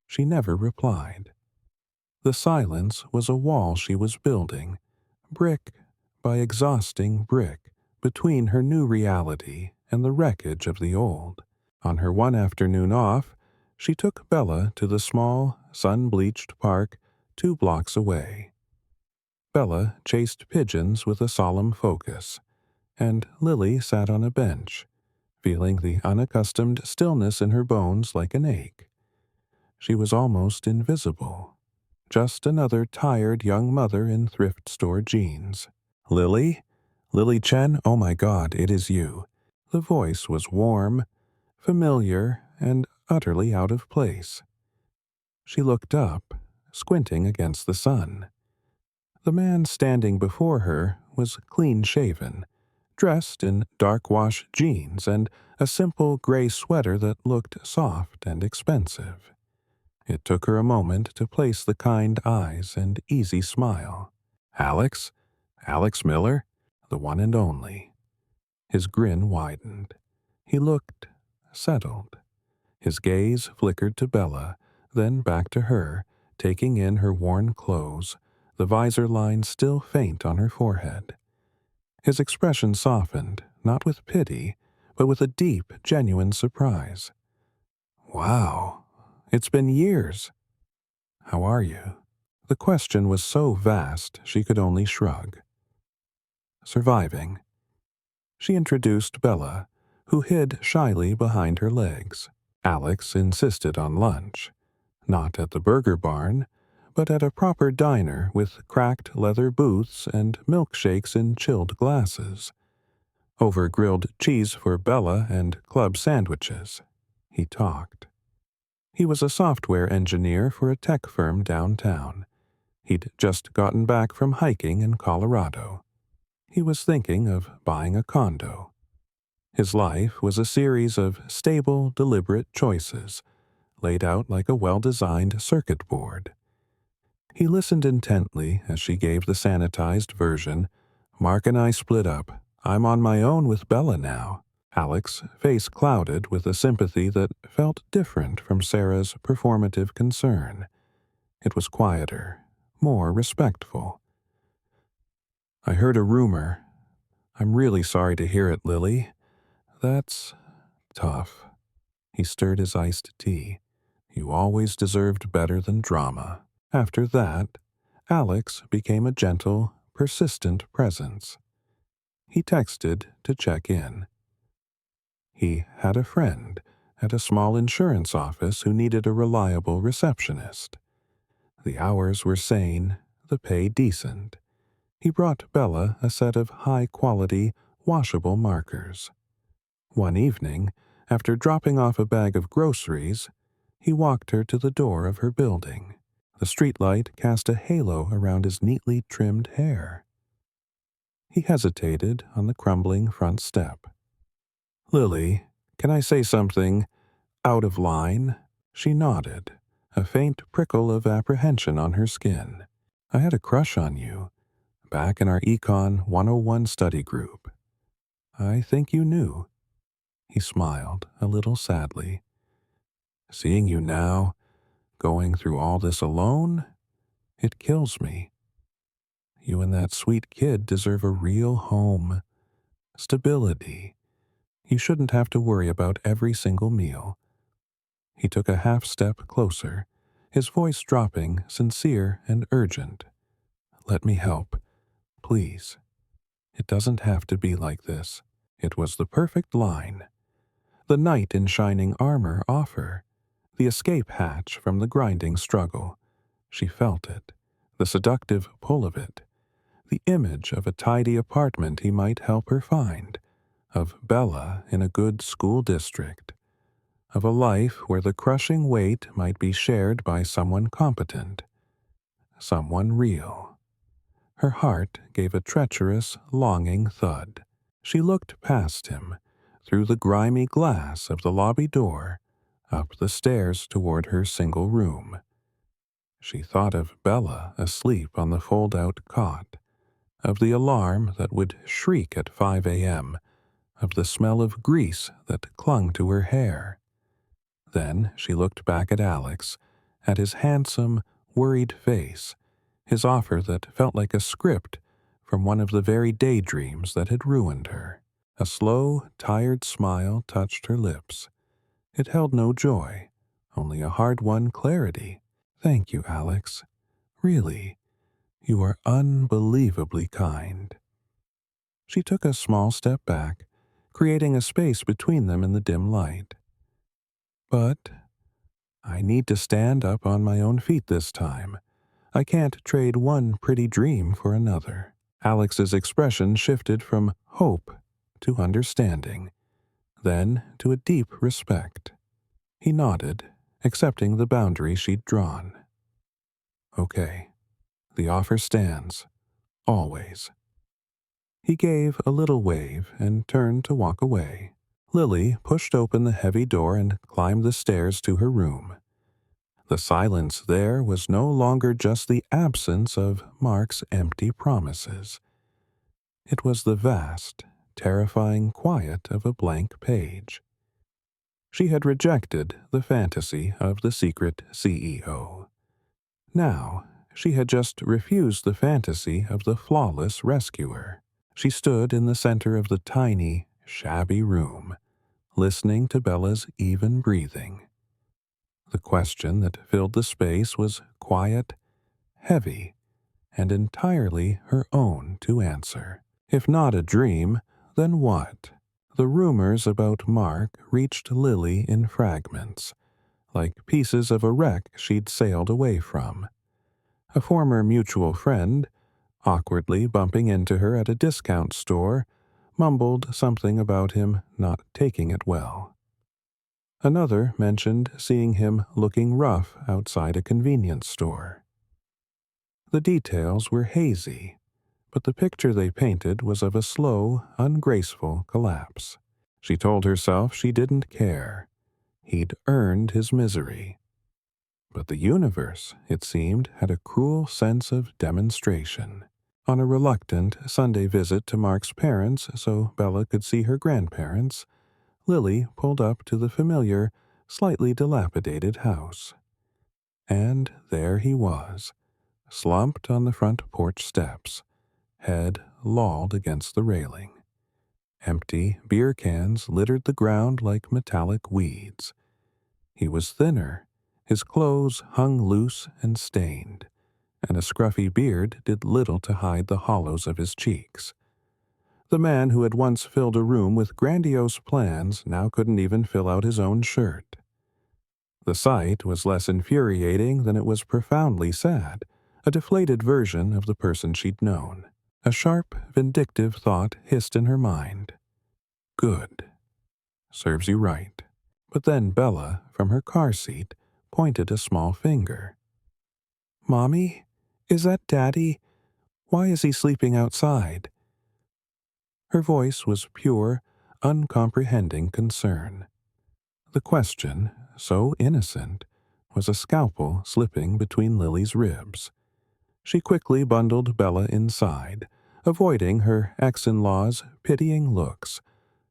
She never replied. The silence was a wall she was building, brick by exhausting brick, between her new reality and the wreckage of the old. On her one afternoon off, she took Bella to the small, sun-bleached park 2 blocks away. Bella chased pigeons with a solemn focus, and Lily sat on a bench, feeling the unaccustomed stillness in her bones like an ache. She was almost invisible, just another tired young mother in thrift store jeans. "Lily? Lily Chen, oh my God, it is you." The voice was warm, familiar, and utterly out of place. She looked up, squinting against the sun. The man standing before her was clean-shaven, dressed in dark-wash jeans and a simple gray sweater that looked soft and expensive. It took her a moment to place the kind eyes and easy smile. Alex? Alex Miller? The one and only. His grin widened. He looked settled. His gaze flickered to Bella, then back to her, taking in her worn clothes, the visor lines still faint on her forehead. His expression softened, not with pity, but with a deep, genuine surprise. Wow, it's been years. How are you? The question was so vast she could only shrug. Surviving. She introduced Bella, who hid shyly behind her legs. Alex insisted on lunch, not at the burger barn, but at a proper diner with cracked leather booths and milkshakes in chilled glasses. Over grilled cheese for Bella and club sandwiches. He talked. He was a software engineer for a tech firm downtown. He'd just gotten back from hiking in Colorado. He was thinking of buying a condo. His life was a series of stable, deliberate choices, laid out like a well-designed circuit board. He listened intently as she gave the sanitized version. Mark and I split up. I'm on my own with Bella now. Alex's face clouded with a sympathy that felt different from Sarah's performative concern. It was quieter, more respectful. I heard a rumor. I'm really sorry to hear it, Lily. That's tough. He stirred his iced tea. You always deserved better than drama. After that, Alex became a gentle, persistent presence. He texted to check in. He had a friend at a small insurance office who needed a reliable receptionist. The hours were sane, the pay decent. He brought Bella a set of high-quality, washable markers. One evening, after dropping off a bag of groceries, he walked her to the door of her building. The streetlight cast a halo around his neatly trimmed hair. He hesitated on the crumbling front step. Lily, can I say something out of line? She nodded, a faint prickle of apprehension on her skin. I had a crush on you, back in our Econ 101 study group. I think you knew. He smiled, a little sadly. Seeing you now, going through all this alone, it kills me. You and that sweet kid deserve a real home. Stability. You shouldn't have to worry about every single meal. He took a half step closer, his voice dropping, sincere and urgent. Let me help, please. It doesn't have to be like this. It was the perfect line. The knight in shining armor offer. The escape hatch from the grinding struggle. She felt it, the seductive pull of it, the image of a tidy apartment he might help her find, of Bella in a good school district, of a life where the crushing weight might be shared by someone competent, someone real. Her heart gave a treacherous, longing thud. She looked past him, through the grimy glass of the lobby door, up the stairs toward her single room. She thought of Bella asleep on the fold-out cot, of the alarm that would shriek at 5 a.m., of the smell of grease that clung to her hair. Then she looked back at Alex, at his handsome, worried face, his offer that felt like a script from one of the very daydreams that had ruined her. A slow, tired smile touched her lips. It held no joy, only a hard-won clarity. Thank you, Alex. Really, you are unbelievably kind. She took a small step back, creating a space between them in the dim light. But I need to stand up on my own feet this time. I can't trade one pretty dream for another. Alex's expression shifted from hope to understanding, then to a deep respect. He nodded, accepting the boundary she'd drawn. Okay, the offer stands. Always. He gave a little wave and turned to walk away. Lily pushed open the heavy door and climbed the stairs to her room. The silence there was no longer just the absence of Mark's empty promises. It was the vast, terrifying quiet of a blank page. She had rejected the fantasy of the secret CEO. Now, she had just refused the fantasy of the flawless rescuer. She stood in the center of the tiny, shabby room, listening to Bella's even breathing. The question that filled the space was quiet, heavy, and entirely her own to answer. If not a dream, then what? The rumors about Mark reached Lily in fragments, like pieces of a wreck she'd sailed away from. A former mutual friend, awkwardly bumping into her at a discount store, mumbled something about him not taking it well. Another mentioned seeing him looking rough outside a convenience store. The details were hazy, but the picture they painted was of a slow, ungraceful collapse. She told herself she didn't care. He'd earned his misery. But the universe, it seemed, had a cruel sense of demonstration. On a reluctant Sunday visit to Mark's parents so Bella could see her grandparents, Lily pulled up to the familiar, slightly dilapidated house. And there he was, slumped on the front porch steps, head lolled against the railing. Empty beer cans littered the ground like metallic weeds. He was thinner, his clothes hung loose and stained, and a scruffy beard did little to hide the hollows of his cheeks. The man who had once filled a room with grandiose plans now couldn't even fill out his own shirt. The sight was less infuriating than it was profoundly sad, a deflated version of the person she'd known. A sharp, vindictive thought hissed in her mind. Good. Serves you right. But then Bella, from her car seat, pointed a small finger. Mommy? Is that Daddy? Why is he sleeping outside? Her voice was pure, uncomprehending concern. The question, so innocent, was a scalpel slipping between Lily's ribs. She quickly bundled Bella inside, avoiding her ex-in-law's pitying looks,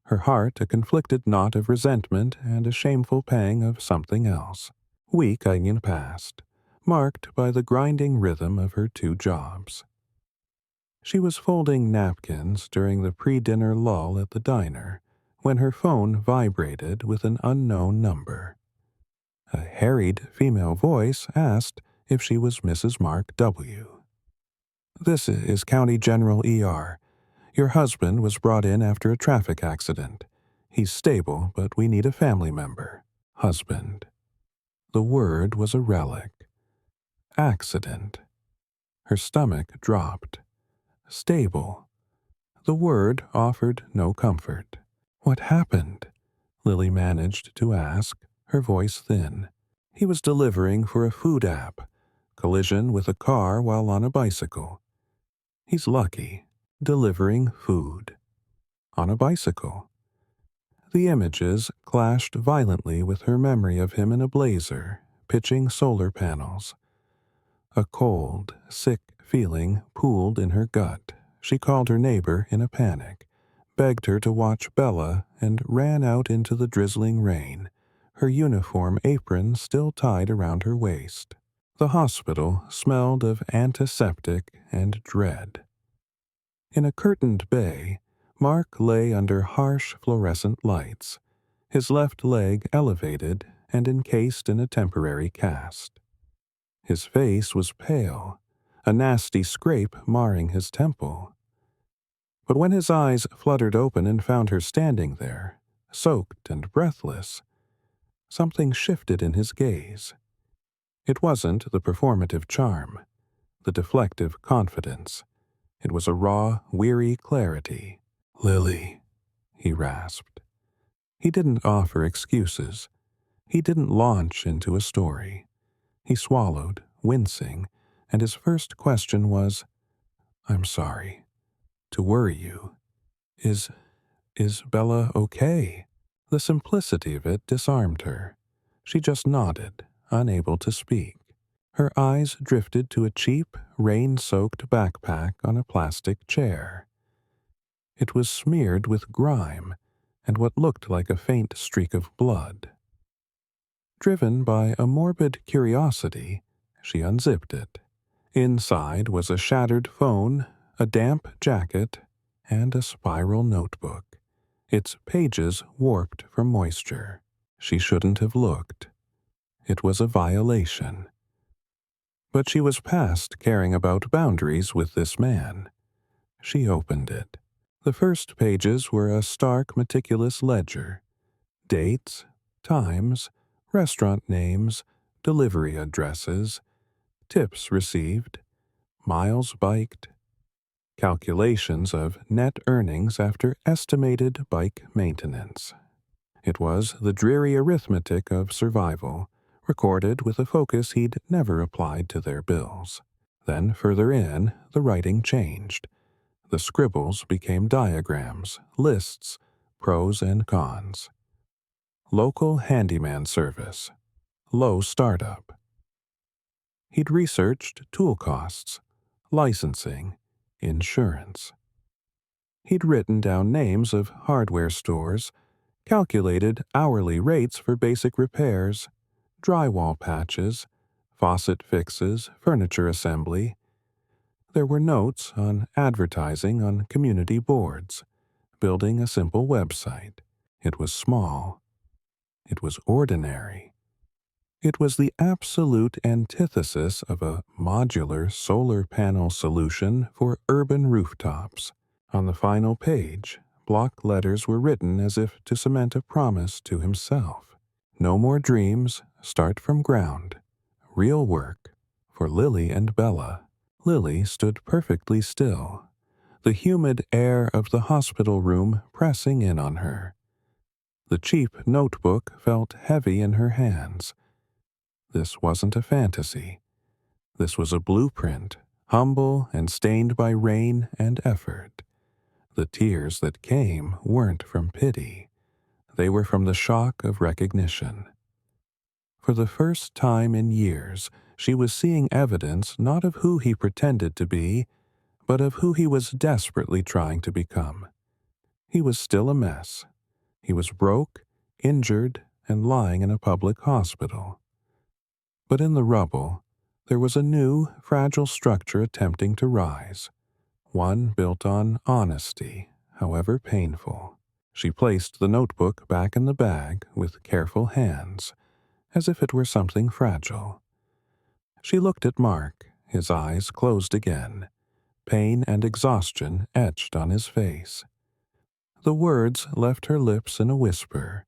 her heart a conflicted knot of resentment and a shameful pang of something else. Week onion passed, marked by the grinding rhythm of her two jobs. She was folding napkins during the pre-dinner lull at the diner when her phone vibrated with an unknown number. A harried female voice asked if she was Mrs. Mark W. This is County General ER. Your husband was brought in after a traffic accident. He's stable, but we need a family member. Husband. The word was a relic. Accident. Her stomach dropped. Stable. The word offered no comfort. What happened? Lily managed to ask, her voice thin. He was delivering for a food app. Collision with a car while on a bicycle. He's lucky. Delivering food. On a bicycle. The images clashed violently with her memory of him in a blazer, pitching solar panels. A cold, sick feeling pooled in her gut. She called her neighbor in a panic, begged her to watch Bella, and ran out into the drizzling rain, her uniform apron still tied around her waist. The hospital smelled of antiseptic and dread. In a curtained bay, Mark lay under harsh fluorescent lights, his left leg elevated and encased in a temporary cast. His face was pale, a nasty scrape marring his temple. But when his eyes fluttered open and found her standing there, soaked and breathless, something shifted in his gaze. It wasn't the performative charm, the deflective confidence. It was a raw, weary clarity. Lily, he rasped. He didn't offer excuses. He didn't launch into a story. He swallowed, wincing, and his first question was, I'm sorry. To worry you. Is Bella okay? The simplicity of it disarmed her. She just nodded, unable to speak. Her eyes drifted to a cheap, rain-soaked backpack on a plastic chair. It was smeared with grime and what looked like a faint streak of blood. Driven by a morbid curiosity, she unzipped it. Inside was a shattered phone, a damp jacket, and a spiral notebook, its pages warped from moisture. She shouldn't have looked. It was a violation. But she was past caring about boundaries with this man. She opened it. The first pages were a stark, meticulous ledger. Dates, times, restaurant names, delivery addresses, tips received, miles biked, calculations of net earnings after estimated bike maintenance. It was the dreary arithmetic of survival, recorded with a focus he'd never applied to their bills. Then further in, the writing changed. The scribbles became diagrams, lists, pros and cons. Local handyman service. Low startup. He'd researched tool costs, licensing, insurance. He'd written down names of hardware stores, calculated hourly rates for basic repairs, drywall patches, faucet fixes, furniture assembly. There were notes on advertising on community boards, building a simple website. It was small. It was ordinary. It was the absolute antithesis of a modular solar panel solution for urban rooftops. On the final page, block letters were written as if to cement a promise to himself. No more dreams, start from ground. Real work for Lily and Bella. Lily stood perfectly still, the humid air of the hospital room pressing in on her. The cheap notebook felt heavy in her hands. This wasn't a fantasy. This was a blueprint, humble and stained by rain and effort. The tears that came weren't from pity. They were from the shock of recognition. For the first time in years, she was seeing evidence not of who he pretended to be, but of who he was desperately trying to become. He was still a mess. He was broke, injured, and lying in a public hospital. But in the rubble, there was a new, fragile structure attempting to rise, one built on honesty, however painful. She placed the notebook back in the bag with careful hands, as if it were something fragile. She looked at Mark, his eyes closed again, pain and exhaustion etched on his face. The words left her lips in a whisper,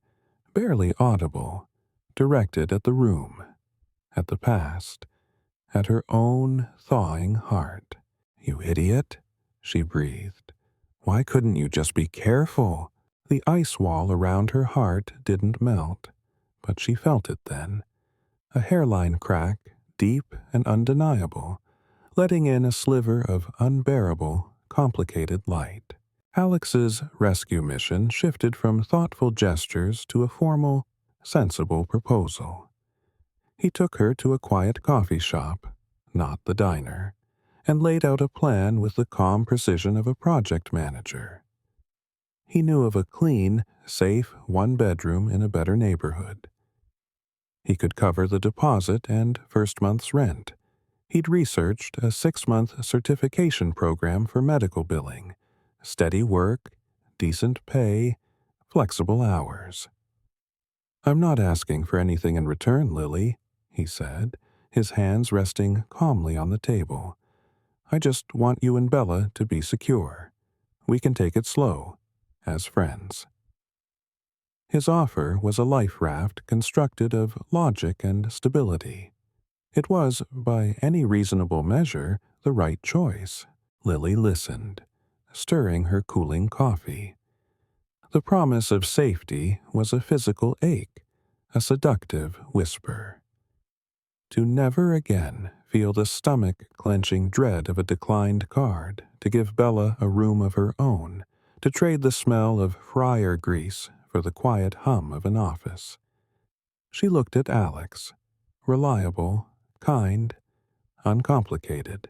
barely audible, directed at the room, at the past, at her own thawing heart. "You idiot," she breathed. "Why couldn't you just be careful?" The ice wall around her heart didn't melt, but she felt it then. A hairline crack, deep and undeniable, letting in a sliver of unbearable, complicated light. Alex's rescue mission shifted from thoughtful gestures to a formal, sensible proposal. He took her to a quiet coffee shop, not the diner, and laid out a plan with the calm precision of a project manager. He knew of a clean, safe one-bedroom in a better neighborhood. He could cover the deposit and first month's rent. He'd researched a 6-month certification program for medical billing, steady work, decent pay, flexible hours. "I'm not asking for anything in return, Lily," he said, his hands resting calmly on the table. "I just want you and Bella to be secure. We can take it slow, as friends." His offer was a life raft constructed of logic and stability. It was, by any reasonable measure, the right choice. Lily listened, stirring her cooling coffee. The promise of safety was a physical ache, a seductive whisper. To never again feel the stomach-clenching dread of a declined card, to give Bella a room of her own, to trade the smell of fryer grease for the quiet hum of an office. She looked at Alex, reliable, kind, uncomplicated.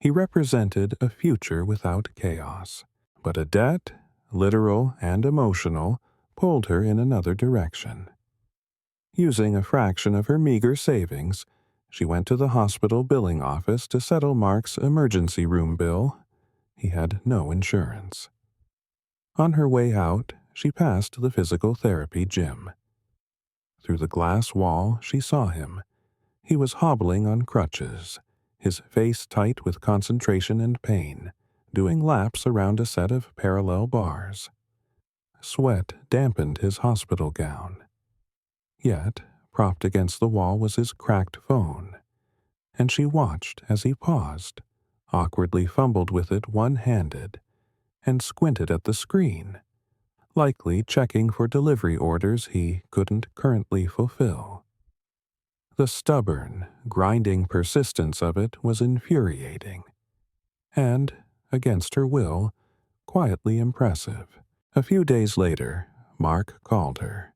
He represented a future without chaos, but a debt, literal and emotional, pulled her in another direction. Using a fraction of her meager savings, she went to the hospital billing office to settle Mark's emergency room bill. He had no insurance. On her way out, she passed the physical therapy gym. Through the glass wall, she saw him. He was hobbling on crutches, his face tight with concentration and pain, doing laps around a set of parallel bars. Sweat dampened his hospital gown. Yet, propped against the wall was his cracked phone, and she watched as he paused, awkwardly fumbled with it one-handed, and squinted at the screen, likely checking for delivery orders he couldn't currently fulfill. The stubborn, grinding persistence of it was infuriating, and, against her will, quietly impressive. A few days later, Mark called her.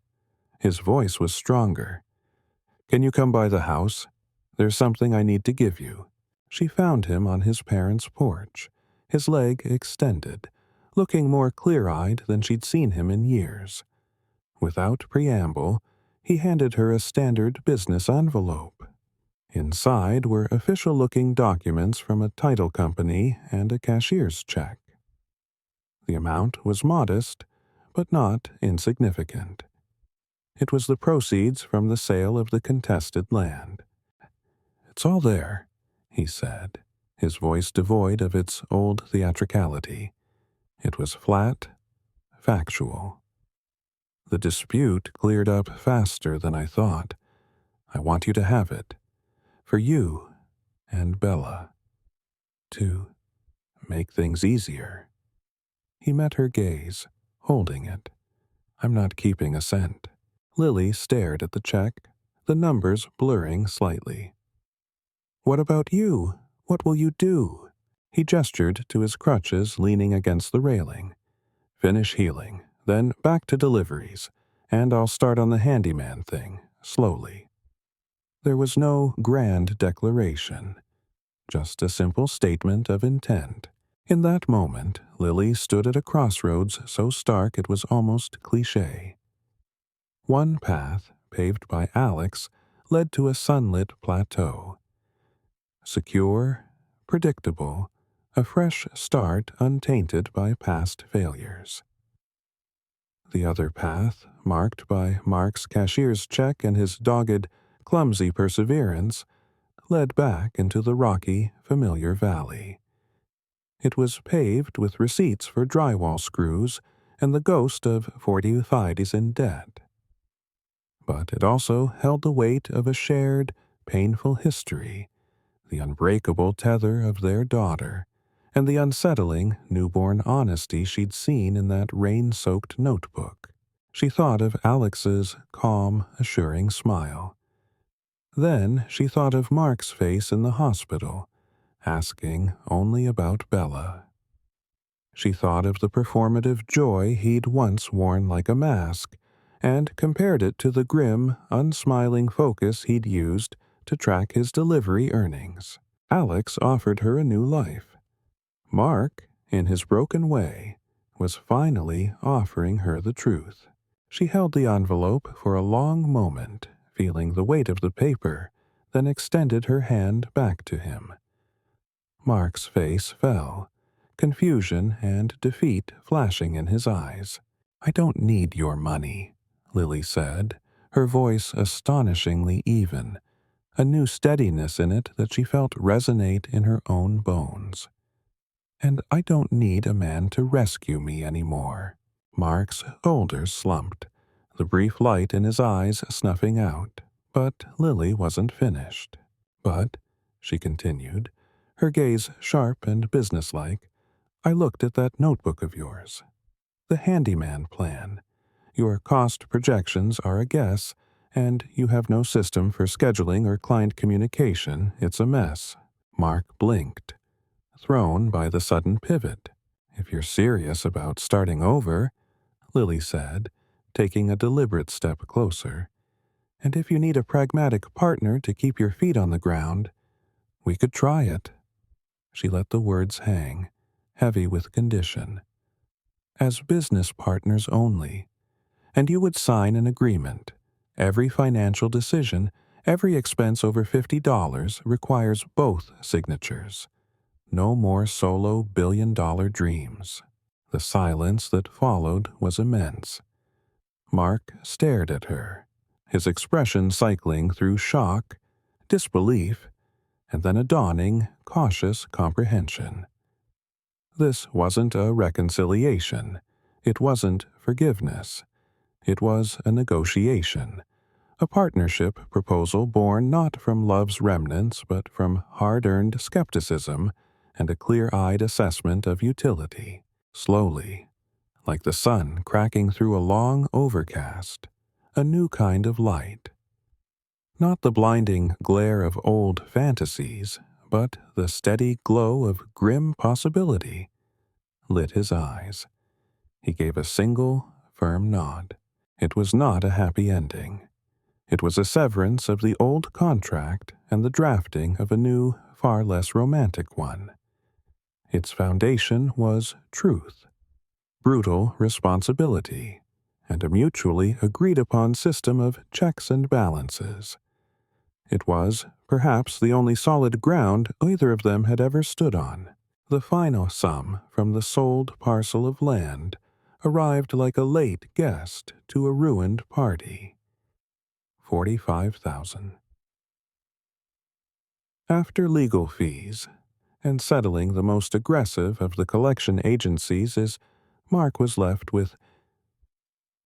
His voice was stronger. "Can you come by the house? There's something I need to give you." She found him on his parents' porch, his leg extended, looking more clear-eyed than she'd seen him in years. Without preamble, he handed her a standard business envelope. Inside were official-looking documents from a title company and a cashier's check. The amount was modest, but not insignificant. It was the proceeds from the sale of the contested land. "It's all there," he said, his voice devoid of its old theatricality. It was flat, factual. "The dispute cleared up faster than I thought. I want you to have it. For you and Bella. To make things easier." He met her gaze, holding it. "I'm not keeping a cent." Lily stared at the check, the numbers blurring slightly. "What about you? What will you do?" He gestured to his crutches leaning against the railing. "Finish healing, then back to deliveries, and I'll start on the handyman thing, slowly." There was no grand declaration, just a simple statement of intent. In that moment, Lily stood at a crossroads so stark it was almost cliché. One path, paved by Alex, led to a sunlit plateau. Secure, predictable, a fresh start untainted by past failures. The other path, marked by Mark's cashier's check and his dogged, clumsy perseverance, led back into the rocky, familiar valley. It was paved with receipts for drywall screws and the ghost of 45s in debt. But it also held the weight of a shared, painful history, the unbreakable tether of their daughter, and the unsettling, newborn honesty she'd seen in that rain-soaked notebook. She thought of Alex's calm, assuring smile. Then she thought of Mark's face in the hospital, asking only about Bella. She thought of the performative joy he'd once worn like a mask, and compared it to the grim, unsmiling focus he'd used to track his delivery earnings. Alex offered her a new life. Mark, in his broken way, was finally offering her the truth. She held the envelope for a long moment, feeling the weight of the paper, then extended her hand back to him. Mark's face fell, confusion and defeat flashing in his eyes. "I don't need your money," Lily said, her voice astonishingly even, a new steadiness in it that she felt resonate in her own bones. "And I don't need a man to rescue me anymore." Mark's shoulders slumped, the brief light in his eyes snuffing out, but Lily wasn't finished. "But," she continued, her gaze sharp and businesslike, "I looked at that notebook of yours. The handyman plan. Your cost projections are a guess, and you have no system for scheduling or client communication. It's a mess." Mark blinked, thrown by the sudden pivot. "If you're serious about starting over," Lily said, taking a deliberate step closer, And if you need a pragmatic partner to keep your feet on the ground, we could try it." She let the words hang, heavy with condition. "As business partners only. And you would sign an agreement. Every financial decision, every expense over $50 requires both signatures. No more solo billion-dollar dreams." The silence that followed was immense. Mark stared at her, his expression cycling through shock, disbelief, and then a dawning, cautious comprehension. This wasn't a reconciliation. It wasn't forgiveness. It was a negotiation, a partnership proposal born not from love's remnants but from hard-earned skepticism and a clear-eyed assessment of utility. Slowly, like the sun cracking through a long overcast, a new kind of light. Not the blinding glare of old fantasies, but the steady glow of grim possibility, lit his eyes. He gave a single, firm nod. It was not a happy ending. It was a severance of the old contract and the drafting of a new, far less romantic one. Its foundation was truth, brutal responsibility, and a mutually agreed-upon system of checks and balances. It was, perhaps, the only solid ground either of them had ever stood on. The final sum from the sold parcel of land arrived like a late guest to a ruined party. 45,000. After legal fees, and settling the most aggressive of the collection agencies, Mark was left with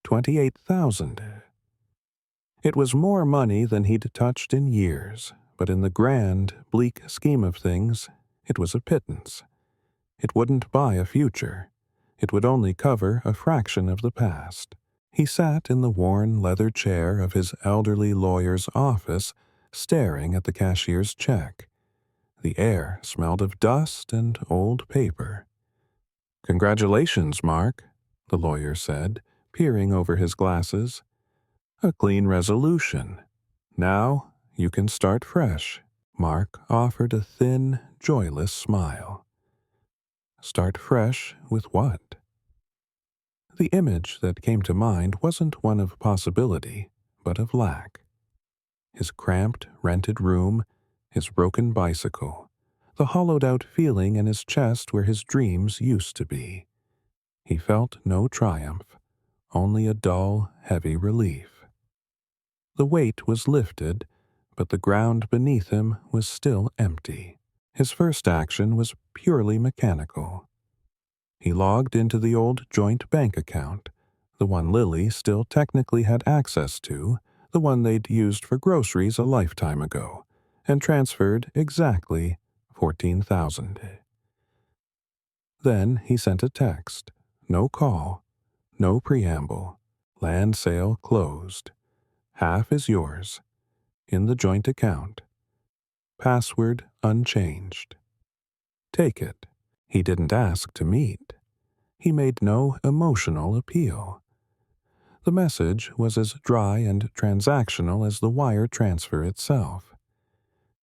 28,000. It was more money than he'd touched in years, but in the grand, bleak scheme of things, it was a pittance. It wouldn't buy a future. It would only cover a fraction of the past. He sat in the worn leather chair of his elderly lawyer's office, staring at the cashier's check. The air smelled of dust and old paper. "Congratulations, Mark," the lawyer said, peering over his glasses. "A clean resolution. Now you can start fresh." Mark offered a thin, joyless smile. Start fresh with what? The image that came to mind wasn't one of possibility, but of lack. His cramped, rented room, his broken bicycle, the hollowed-out feeling in his chest where his dreams used to be. He felt no triumph, only a dull, heavy relief. The weight was lifted, but the ground beneath him was still empty. His first action was purely mechanical. He logged into the old joint bank account, the one Lily still technically had access to, the one they'd used for groceries a lifetime ago, and transferred exactly 14,000. Then he sent a text. No call, no preamble. Land sale closed. Half is yours. In the joint account. Password unchanged. Take it. He didn't ask to meet. He made no emotional appeal. The message was as dry and transactional as the wire transfer itself.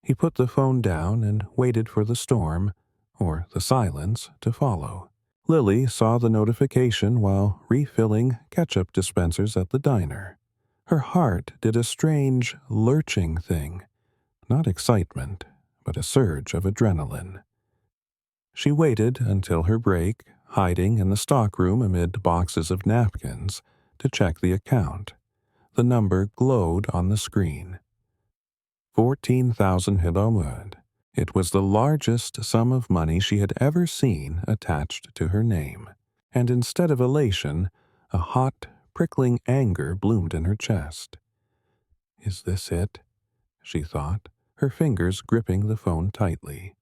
He put the phone down and waited for the storm, or the silence, to follow. Lily saw the notification while refilling ketchup dispensers at the diner. Her heart did a strange, lurching thing. Not excitement, but a surge of adrenaline. She waited until her break, hiding in the stockroom amid boxes of napkins, to check the account. The number glowed on the screen. 14,000 hilomud. It was the largest sum of money she had ever seen attached to her name, and instead of elation, a hot, prickling anger bloomed in her chest. Is this it? She thought, her fingers gripping the phone tightly.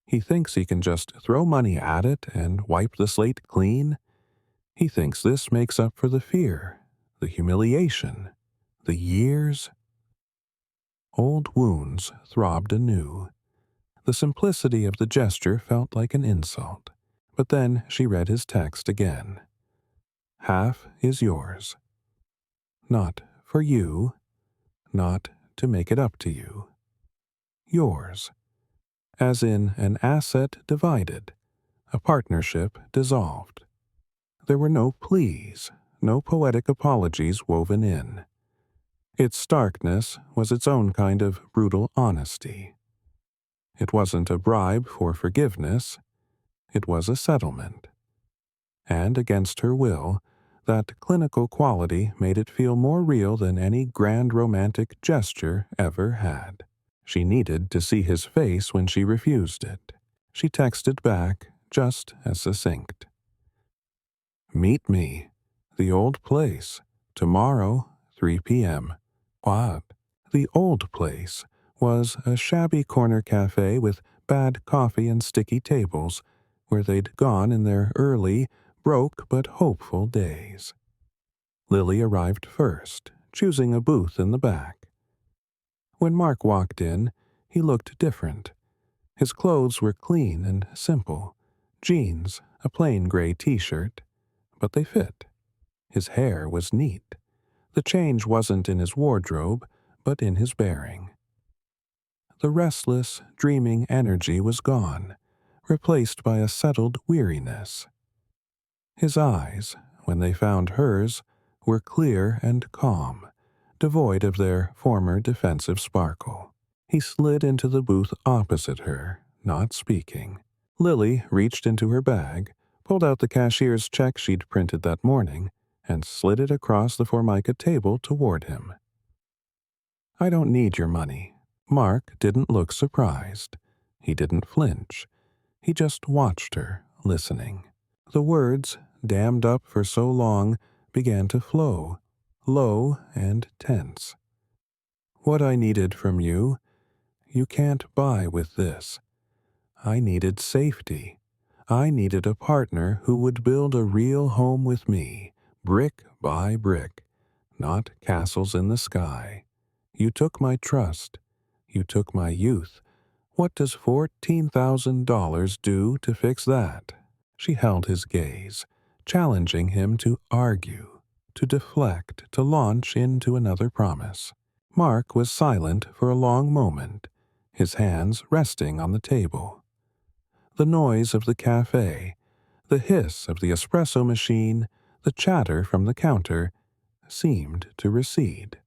He thinks he can just throw money at it and wipe the slate clean? He thinks this makes up for the fear, the humiliation, the years. Old wounds throbbed anew. The simplicity of the gesture felt like an insult, but then she read his text again. Half is yours. Not For you, not to make it up to you. Yours, as in an asset divided, a partnership dissolved. There were no pleas, no poetic apologies woven in. Its starkness was its own kind of brutal honesty. It wasn't a bribe for forgiveness, it was a settlement. And against her will, that clinical quality made it feel more real than any grand romantic gesture ever had. She needed to see his face when she refused it. She texted back, just as succinct. Meet me, the old place, tomorrow, 3 p.m. What? The old place was a shabby corner cafe with bad coffee and sticky tables, where they'd gone in their early, broke but hopeful days. Lily arrived first, choosing a booth in the back. When Mark walked in, he looked different. His clothes were clean and simple, jeans, a plain gray t-shirt, but they fit. His hair was neat. The change wasn't in his wardrobe, but in his bearing. The restless, dreaming energy was gone, replaced by a settled weariness. His eyes, when they found hers, were clear and calm, devoid of their former defensive sparkle. He slid into the booth opposite her, not speaking. Lily reached into her bag, pulled out the cashier's check she'd printed that morning, and slid it across the Formica table toward him. I don't need your money. Mark didn't look surprised. He didn't flinch. He just watched her, listening. The words, dammed up for so long, began to flow, low and tense. What I needed from you, you can't buy with this. I needed safety. I needed a partner who would build a real home with me, brick by brick, not castles in the sky. You took my trust. You took my youth. What does $14,000 do to fix that? She held his gaze, challenging him to argue, to deflect, to launch into another promise. Mark was silent for a long moment, his hands resting on the table. The noise of the cafe, the hiss of the espresso machine, the chatter from the counter, seemed to recede.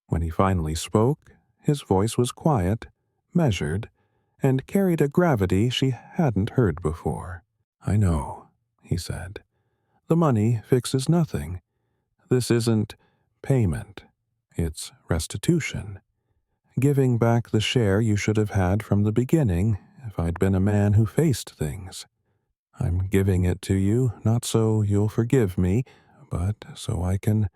When he finally spoke, his voice was quiet, measured, and carried a gravity she hadn't heard before. I know, he said. The money fixes nothing. This isn't payment. It's restitution. Giving back the share you should have had from the beginning if I'd been a man who faced things. I'm giving it to you, not so you'll forgive me, but so I can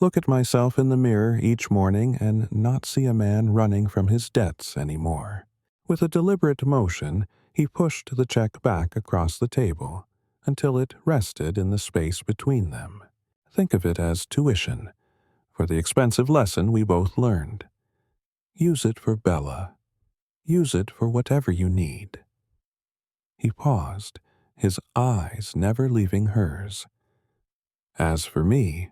look at myself in the mirror each morning and not see a man running from his debts anymore. With a deliberate motion, he pushed the check back across the table until it rested in the space between them. Think of it as tuition for the expensive lesson we both learned. Use it for Bella. Use it for whatever you need. He paused, his eyes never leaving hers. As for me,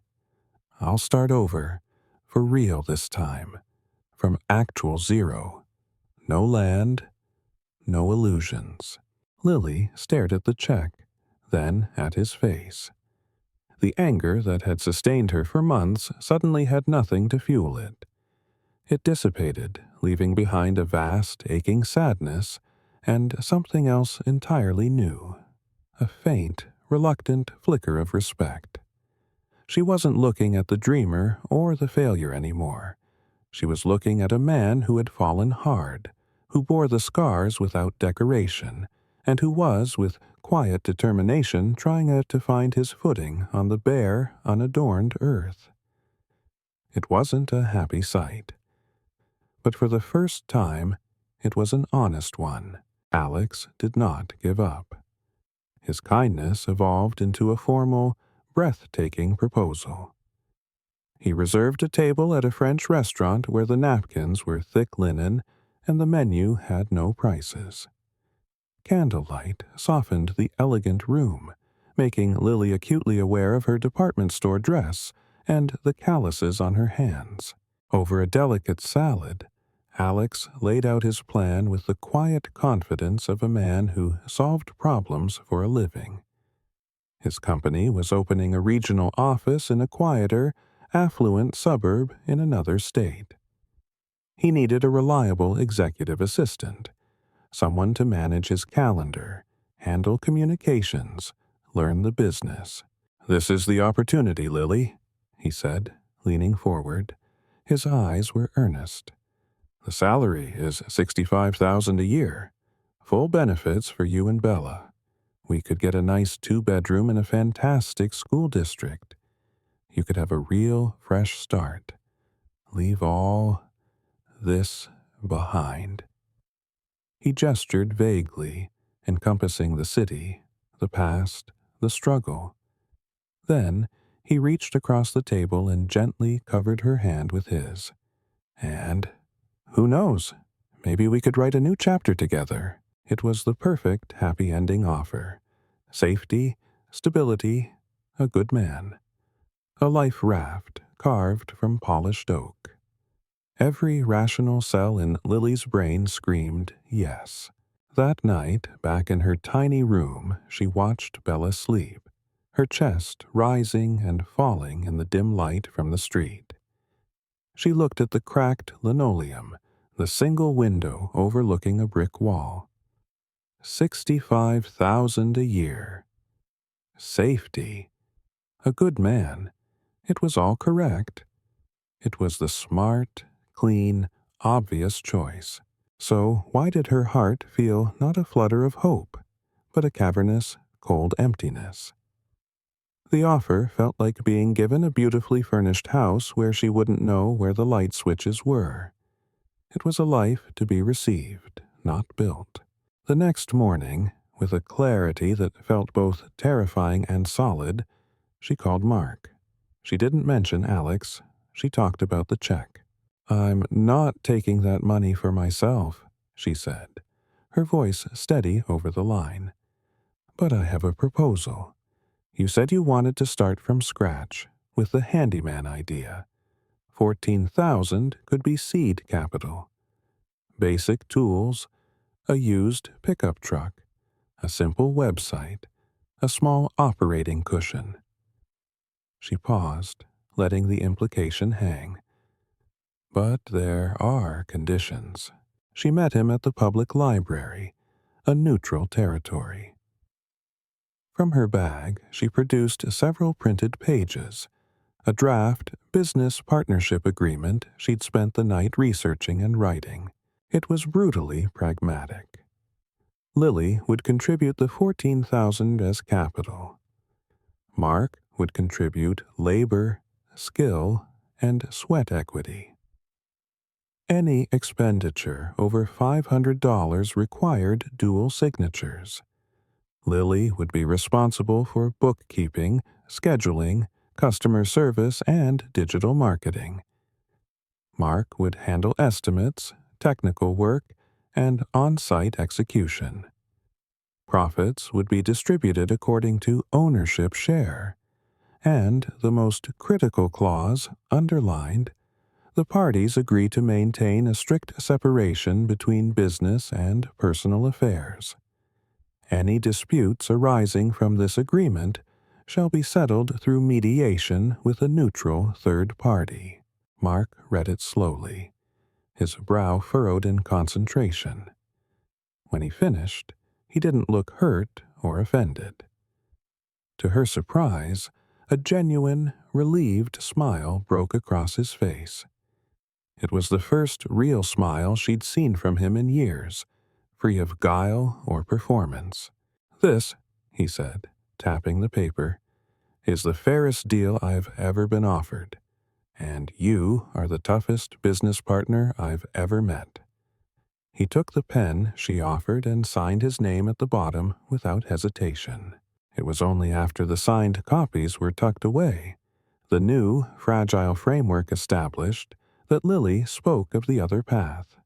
I'll start over, for real this time, from actual zero. No land, no illusions. Lily stared at the check, then at his face. The anger that had sustained her for months suddenly had nothing to fuel it. It dissipated, leaving behind a vast, aching sadness and something else entirely new, a faint, reluctant flicker of respect. She wasn't looking at the dreamer or the failure anymore. She was looking at a man who had fallen hard, who bore the scars without decoration, and who was, with quiet determination, trying to find his footing on the bare, unadorned earth. It wasn't a happy sight. But for the first time, it was an honest one. Alex did not give up. His kindness evolved into a formal, breathtaking proposal. He reserved a table at a French restaurant where the napkins were thick linen and the menu had no prices. Candlelight softened the elegant room, making Lily acutely aware of her department store dress and the calluses on her hands. Over a delicate salad, Alex laid out his plan with the quiet confidence of a man who solved problems for a living. His company was opening a regional office in a quieter, affluent suburb in another state. He needed a reliable executive assistant, someone to manage his calendar, handle communications, learn the business. "This is the opportunity, Lily," he said, leaning forward. His eyes were earnest. "The salary is $65,000 a year. Full benefits for you and Bella. We could get a nice 2-bedroom in a fantastic school district. You could have a real fresh start. Leave all this behind." He gestured vaguely, encompassing the city, the past, the struggle. Then he reached across the table and gently covered her hand with his. "And who knows? Maybe we could write a new chapter together." It was the perfect happy ending offer. Safety, stability, a good man. A life raft carved from polished oak. Every rational cell in Lily's brain screamed yes. That night, back in her tiny room, she watched Bella sleep, her chest rising and falling in the dim light from the street. She looked at the cracked linoleum, the single window overlooking a brick wall. 65,000 a year. Safety. A good man. It was all correct. It was the smart, clean, obvious choice. So why did her heart feel not a flutter of hope, but a cavernous, cold emptiness? The offer felt like being given a beautifully furnished house where she wouldn't know where the light switches were. It was a life to be received, not built. The next morning, with a clarity that felt both terrifying and solid, she called Mark. She didn't mention Alex. She talked about the check. "I'm not taking that money for myself," she said, her voice steady over the line. "But I have a proposal. You said you wanted to start from scratch, with the handyman idea. 14,000 could be seed capital. Basic tools, a used pickup truck, a simple website, a small operating cushion." She paused, letting the implication hang. "But there are conditions." She met him at the public library, a neutral territory. From her bag, she produced several printed pages, a draft business partnership agreement she'd spent the night researching and writing. It was brutally pragmatic. Lily would contribute the 14,000 as capital. Mark would contribute labor, skill, and sweat equity. Any expenditure over $500 required dual signatures. Lily would be responsible for bookkeeping, scheduling, customer service, and digital marketing. Mark would handle estimates, technical work, and on-site execution. Profits would be distributed according to ownership share. And the most critical clause, underlined, the parties agree to maintain a strict separation between business and personal affairs. Any disputes arising from this agreement shall be settled through mediation with a neutral third party. Mark read it slowly, his brow furrowed in concentration. When he finished, he didn't look hurt or offended. To her surprise, a genuine, relieved smile broke across his face. It was the first real smile she'd seen from him in years, free of guile or performance. "This," he said, tapping the paper, "is the fairest deal I've ever been offered, and you are the toughest business partner I've ever met." He took the pen she offered and signed his name at the bottom without hesitation. It was only after the signed copies were tucked away, the new, fragile framework established, that Lily spoke of the other path.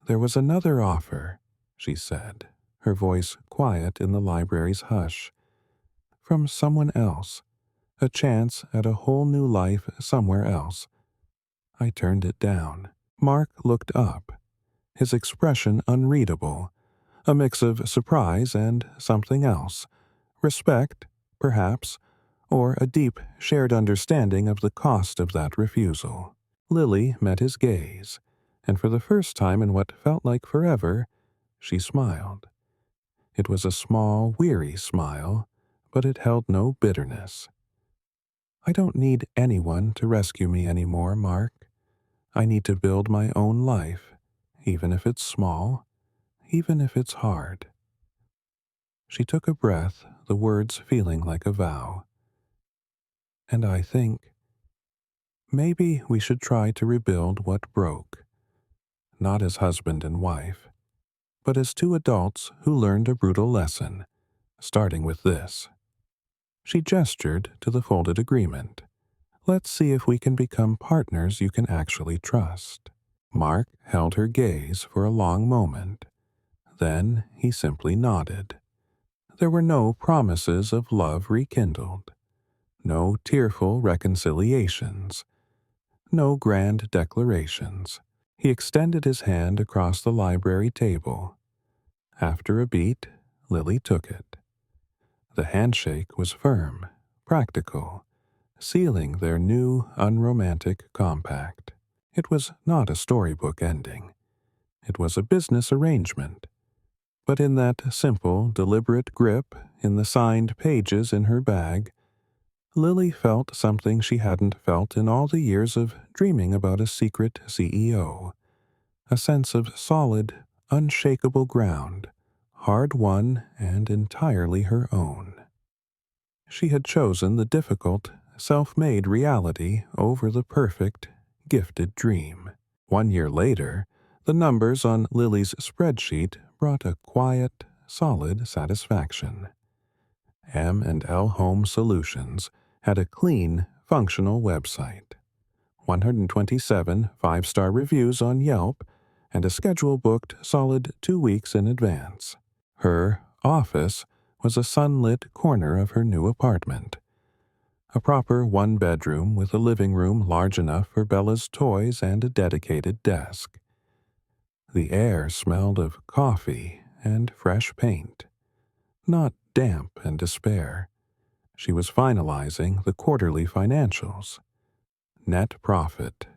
"There was another offer," she said, her voice quiet in the library's hush, "from someone else. a chance at a whole new life somewhere else. I turned it down. Mark looked up, his expression unreadable, a mix of surprise and something else. Respect, perhaps, or a deep, shared understanding of the cost of that refusal. Lily met his gaze, and for the first time in what felt like forever, she smiled. It was a small, weary smile, but it held no bitterness. I don't need anyone to rescue me anymore, Mark. I need to build my own life, even if it's small, even if it's hard. She took a breath, the words feeling like a vow. And I think, maybe we should try to rebuild what broke, not as husband and wife, but as two adults who learned a brutal lesson, starting with this. She gestured to the folded agreement. Let's see if we can become partners you can actually trust. Mark held her gaze for a long moment. Then he simply nodded. There were no promises of love rekindled, no tearful reconciliations, no grand declarations. He extended his hand across the library table. After a beat, Lily took it. The handshake was firm, practical, sealing their new, unromantic compact. It was not a storybook ending. It was a business arrangement. But in that simple, deliberate grip, in the signed pages in her bag, Lily felt something she hadn't felt in all the years of dreaming about a secret CEO. A sense of solid, unshakable ground, hard-won and entirely her own. She had chosen the difficult, self-made reality over the perfect, gifted dream. 1 year later, the numbers on Lily's spreadsheet brought a quiet, solid satisfaction. M&L Home Solutions had a clean, functional website, 127 five-star reviews on Yelp, and a schedule booked solid 2 weeks in advance. Her office was a sunlit corner of her new apartment, a proper one-bedroom with a living room large enough for Bella's toys and a dedicated desk. The air smelled of coffee and fresh paint, not damp and despair. She was finalizing the quarterly financials. Net profit,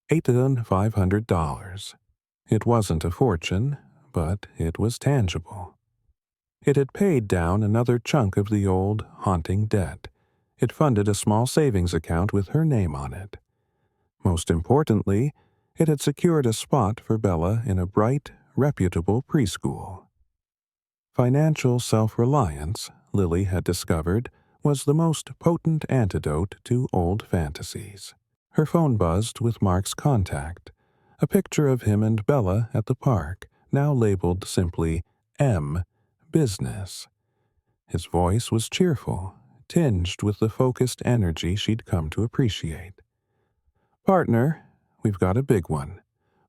$8,500. It wasn't a fortune, but it was tangible. It had paid down another chunk of the old, haunting debt. It funded a small savings account with her name on it. Most importantly, it had secured a spot for Bella in a bright, reputable preschool. Financial self-reliance, Lily had discovered, was the most potent antidote to old fantasies. Her phone buzzed with Mark's contact, a picture of him and Bella at the park, now labeled simply M, Business. His voice was cheerful, tinged with the focused energy she'd come to appreciate. Partner, we've got a big one.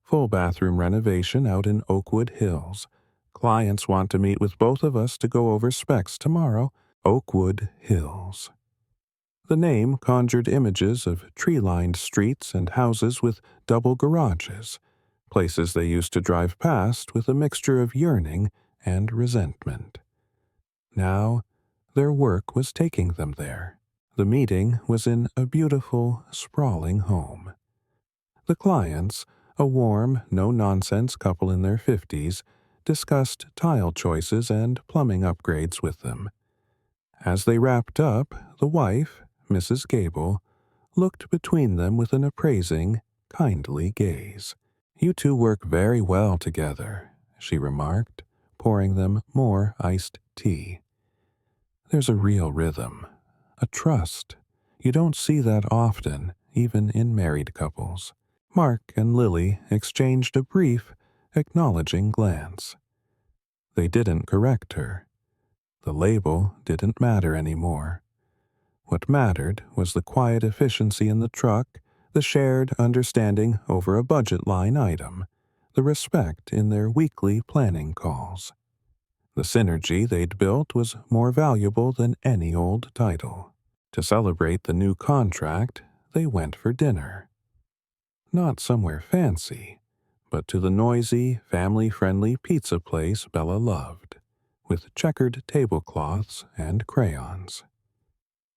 Full bathroom renovation out in Oakwood Hills. Clients want to meet with both of us to go over specs tomorrow. Oakwood Hills. The name conjured images of tree-lined streets and houses with double garages, places they used to drive past with a mixture of yearning and resentment. Now, their work was taking them there. The meeting was in a beautiful, sprawling home. The clients, a warm, no-nonsense couple in their 50s, discussed tile choices and plumbing upgrades with them. As they wrapped up, the wife, Mrs. Gable, looked between them with an appraising, kindly gaze. "You two work very well together," she remarked, pouring them more iced tea. "There's a real rhythm, a trust. You don't see that often, even in married couples." Mark and Lily exchanged a brief, acknowledging glance. They didn't correct her. The label didn't matter anymore. What mattered was the quiet efficiency in the truck, the shared understanding over a budget line item, the respect in their weekly planning calls. The synergy they'd built was more valuable than any old title. To celebrate the new contract, they went for dinner. Not somewhere fancy, but to the noisy, family-friendly pizza place Bella loved, with checkered tablecloths and crayons.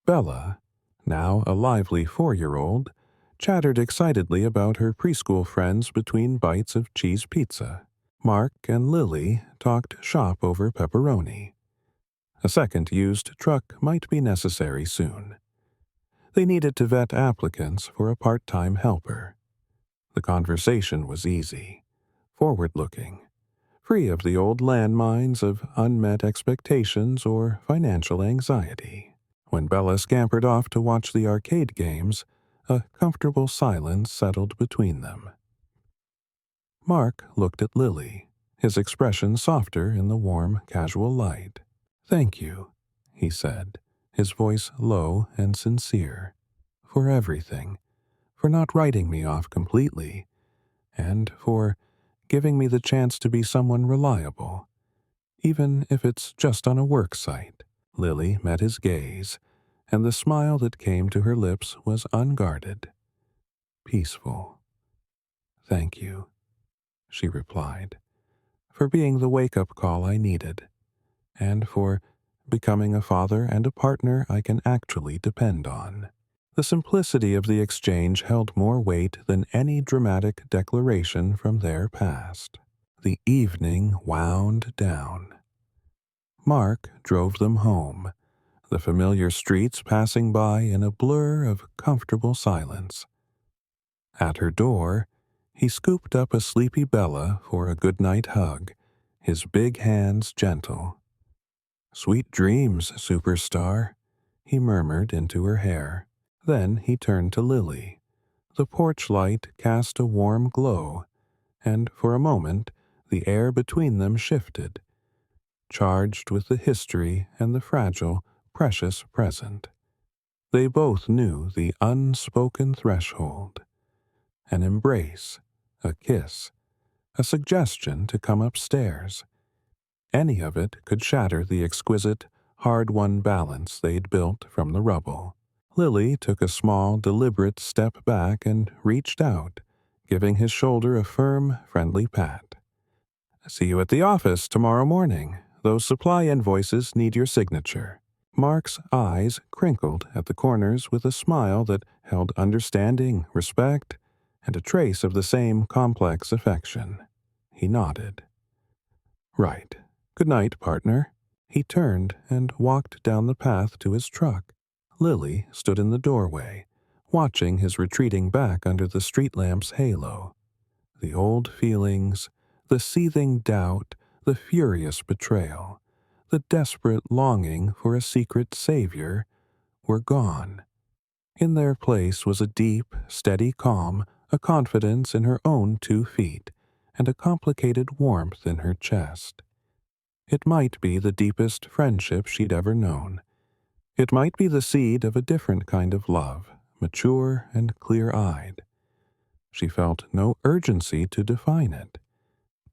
Bella, now a lively 4-year-old, chattered excitedly about her preschool friends between bites of cheese pizza. Mark and Lily talked shop over pepperoni. A second used truck might be necessary soon. They needed to vet applicants for a part-time helper. The conversation was easy, forward-looking, free of the old landmines of unmet expectations or financial anxiety. When Bella scampered off to watch the arcade games, a comfortable silence settled between them. Mark looked at Lily, his expression softer in the warm, casual light. "Thank you," he said, his voice low and sincere, "for everything, for not writing me off completely, and for giving me the chance to be someone reliable, even if it's just on a work site." Lily met his gaze, and the smile that came to her lips was unguarded, peaceful. "Thank you," she replied, "for being the wake-up call I needed, and for becoming a father and a partner I can actually depend on." The simplicity of the exchange held more weight than any dramatic declaration from their past. The evening wound down. Mark drove them home, the familiar streets passing by in a blur of comfortable silence. At her door, he scooped up a sleepy Bella for a good-night hug, his big hands gentle. "Sweet dreams, superstar," he murmured into her hair. Then he turned to Lily. The porch light cast a warm glow, and for a moment the air between them shifted, charged with the history and the fragile, precious present. They both knew the unspoken threshold. An embrace, a kiss, a suggestion to come upstairs. Any of it could shatter the exquisite, hard-won balance they'd built from the rubble. Lily took a small, deliberate step back and reached out, giving his shoulder a firm, friendly pat. "See you at the office tomorrow morning. Those supply invoices need your signature." Mark's eyes crinkled at the corners with a smile that held understanding, respect, and a trace of the same complex affection. He nodded. "Right. Good night, partner." He turned and walked down the path to his truck. Lily stood in the doorway, watching his retreating back under the street lamp's halo. The old feelings, the seething doubt, the furious betrayal, the desperate longing for a secret savior were gone. In their place was a deep, steady calm, a confidence in her own 2 feet, and a complicated warmth in her chest. It might be the deepest friendship she'd ever known. It might be the seed of a different kind of love, mature and clear-eyed. She felt no urgency to define it.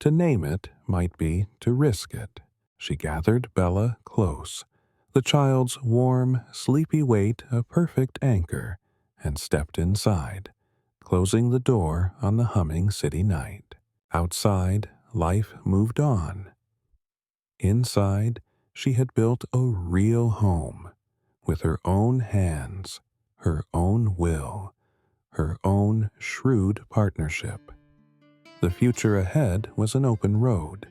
To name it might be to risk it. She gathered Bella close, the child's warm, sleepy weight a perfect anchor, and stepped inside, closing the door on the humming city night. Outside, life moved on. Inside, she had built a real home, with her own hands, her own will, her own shrewd partnership. The future ahead was an open road,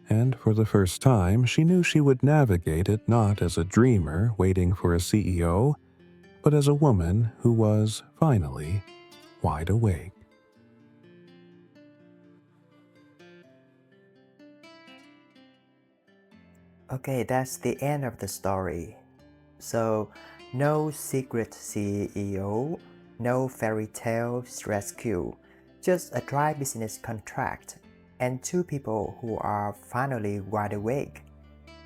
and for the first time she knew she would navigate it not as a dreamer waiting for a CEO, but as a woman who was, finally, wide awake. Okay, that's the end of the story. So, no secret CEO, no fairy tale rescue, just a dry business contract and 2 people who are finally wide awake.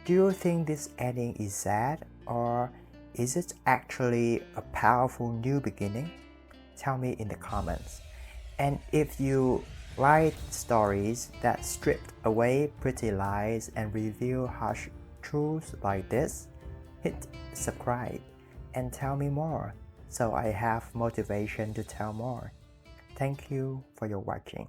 Do you think this ending is sad, or is it actually a powerful new beginning? Tell me in the comments. And if you like stories that strip away pretty lies and reveal harsh truths like this, hit subscribe and tell me more, so I have motivation to tell more. Thank you for your watching.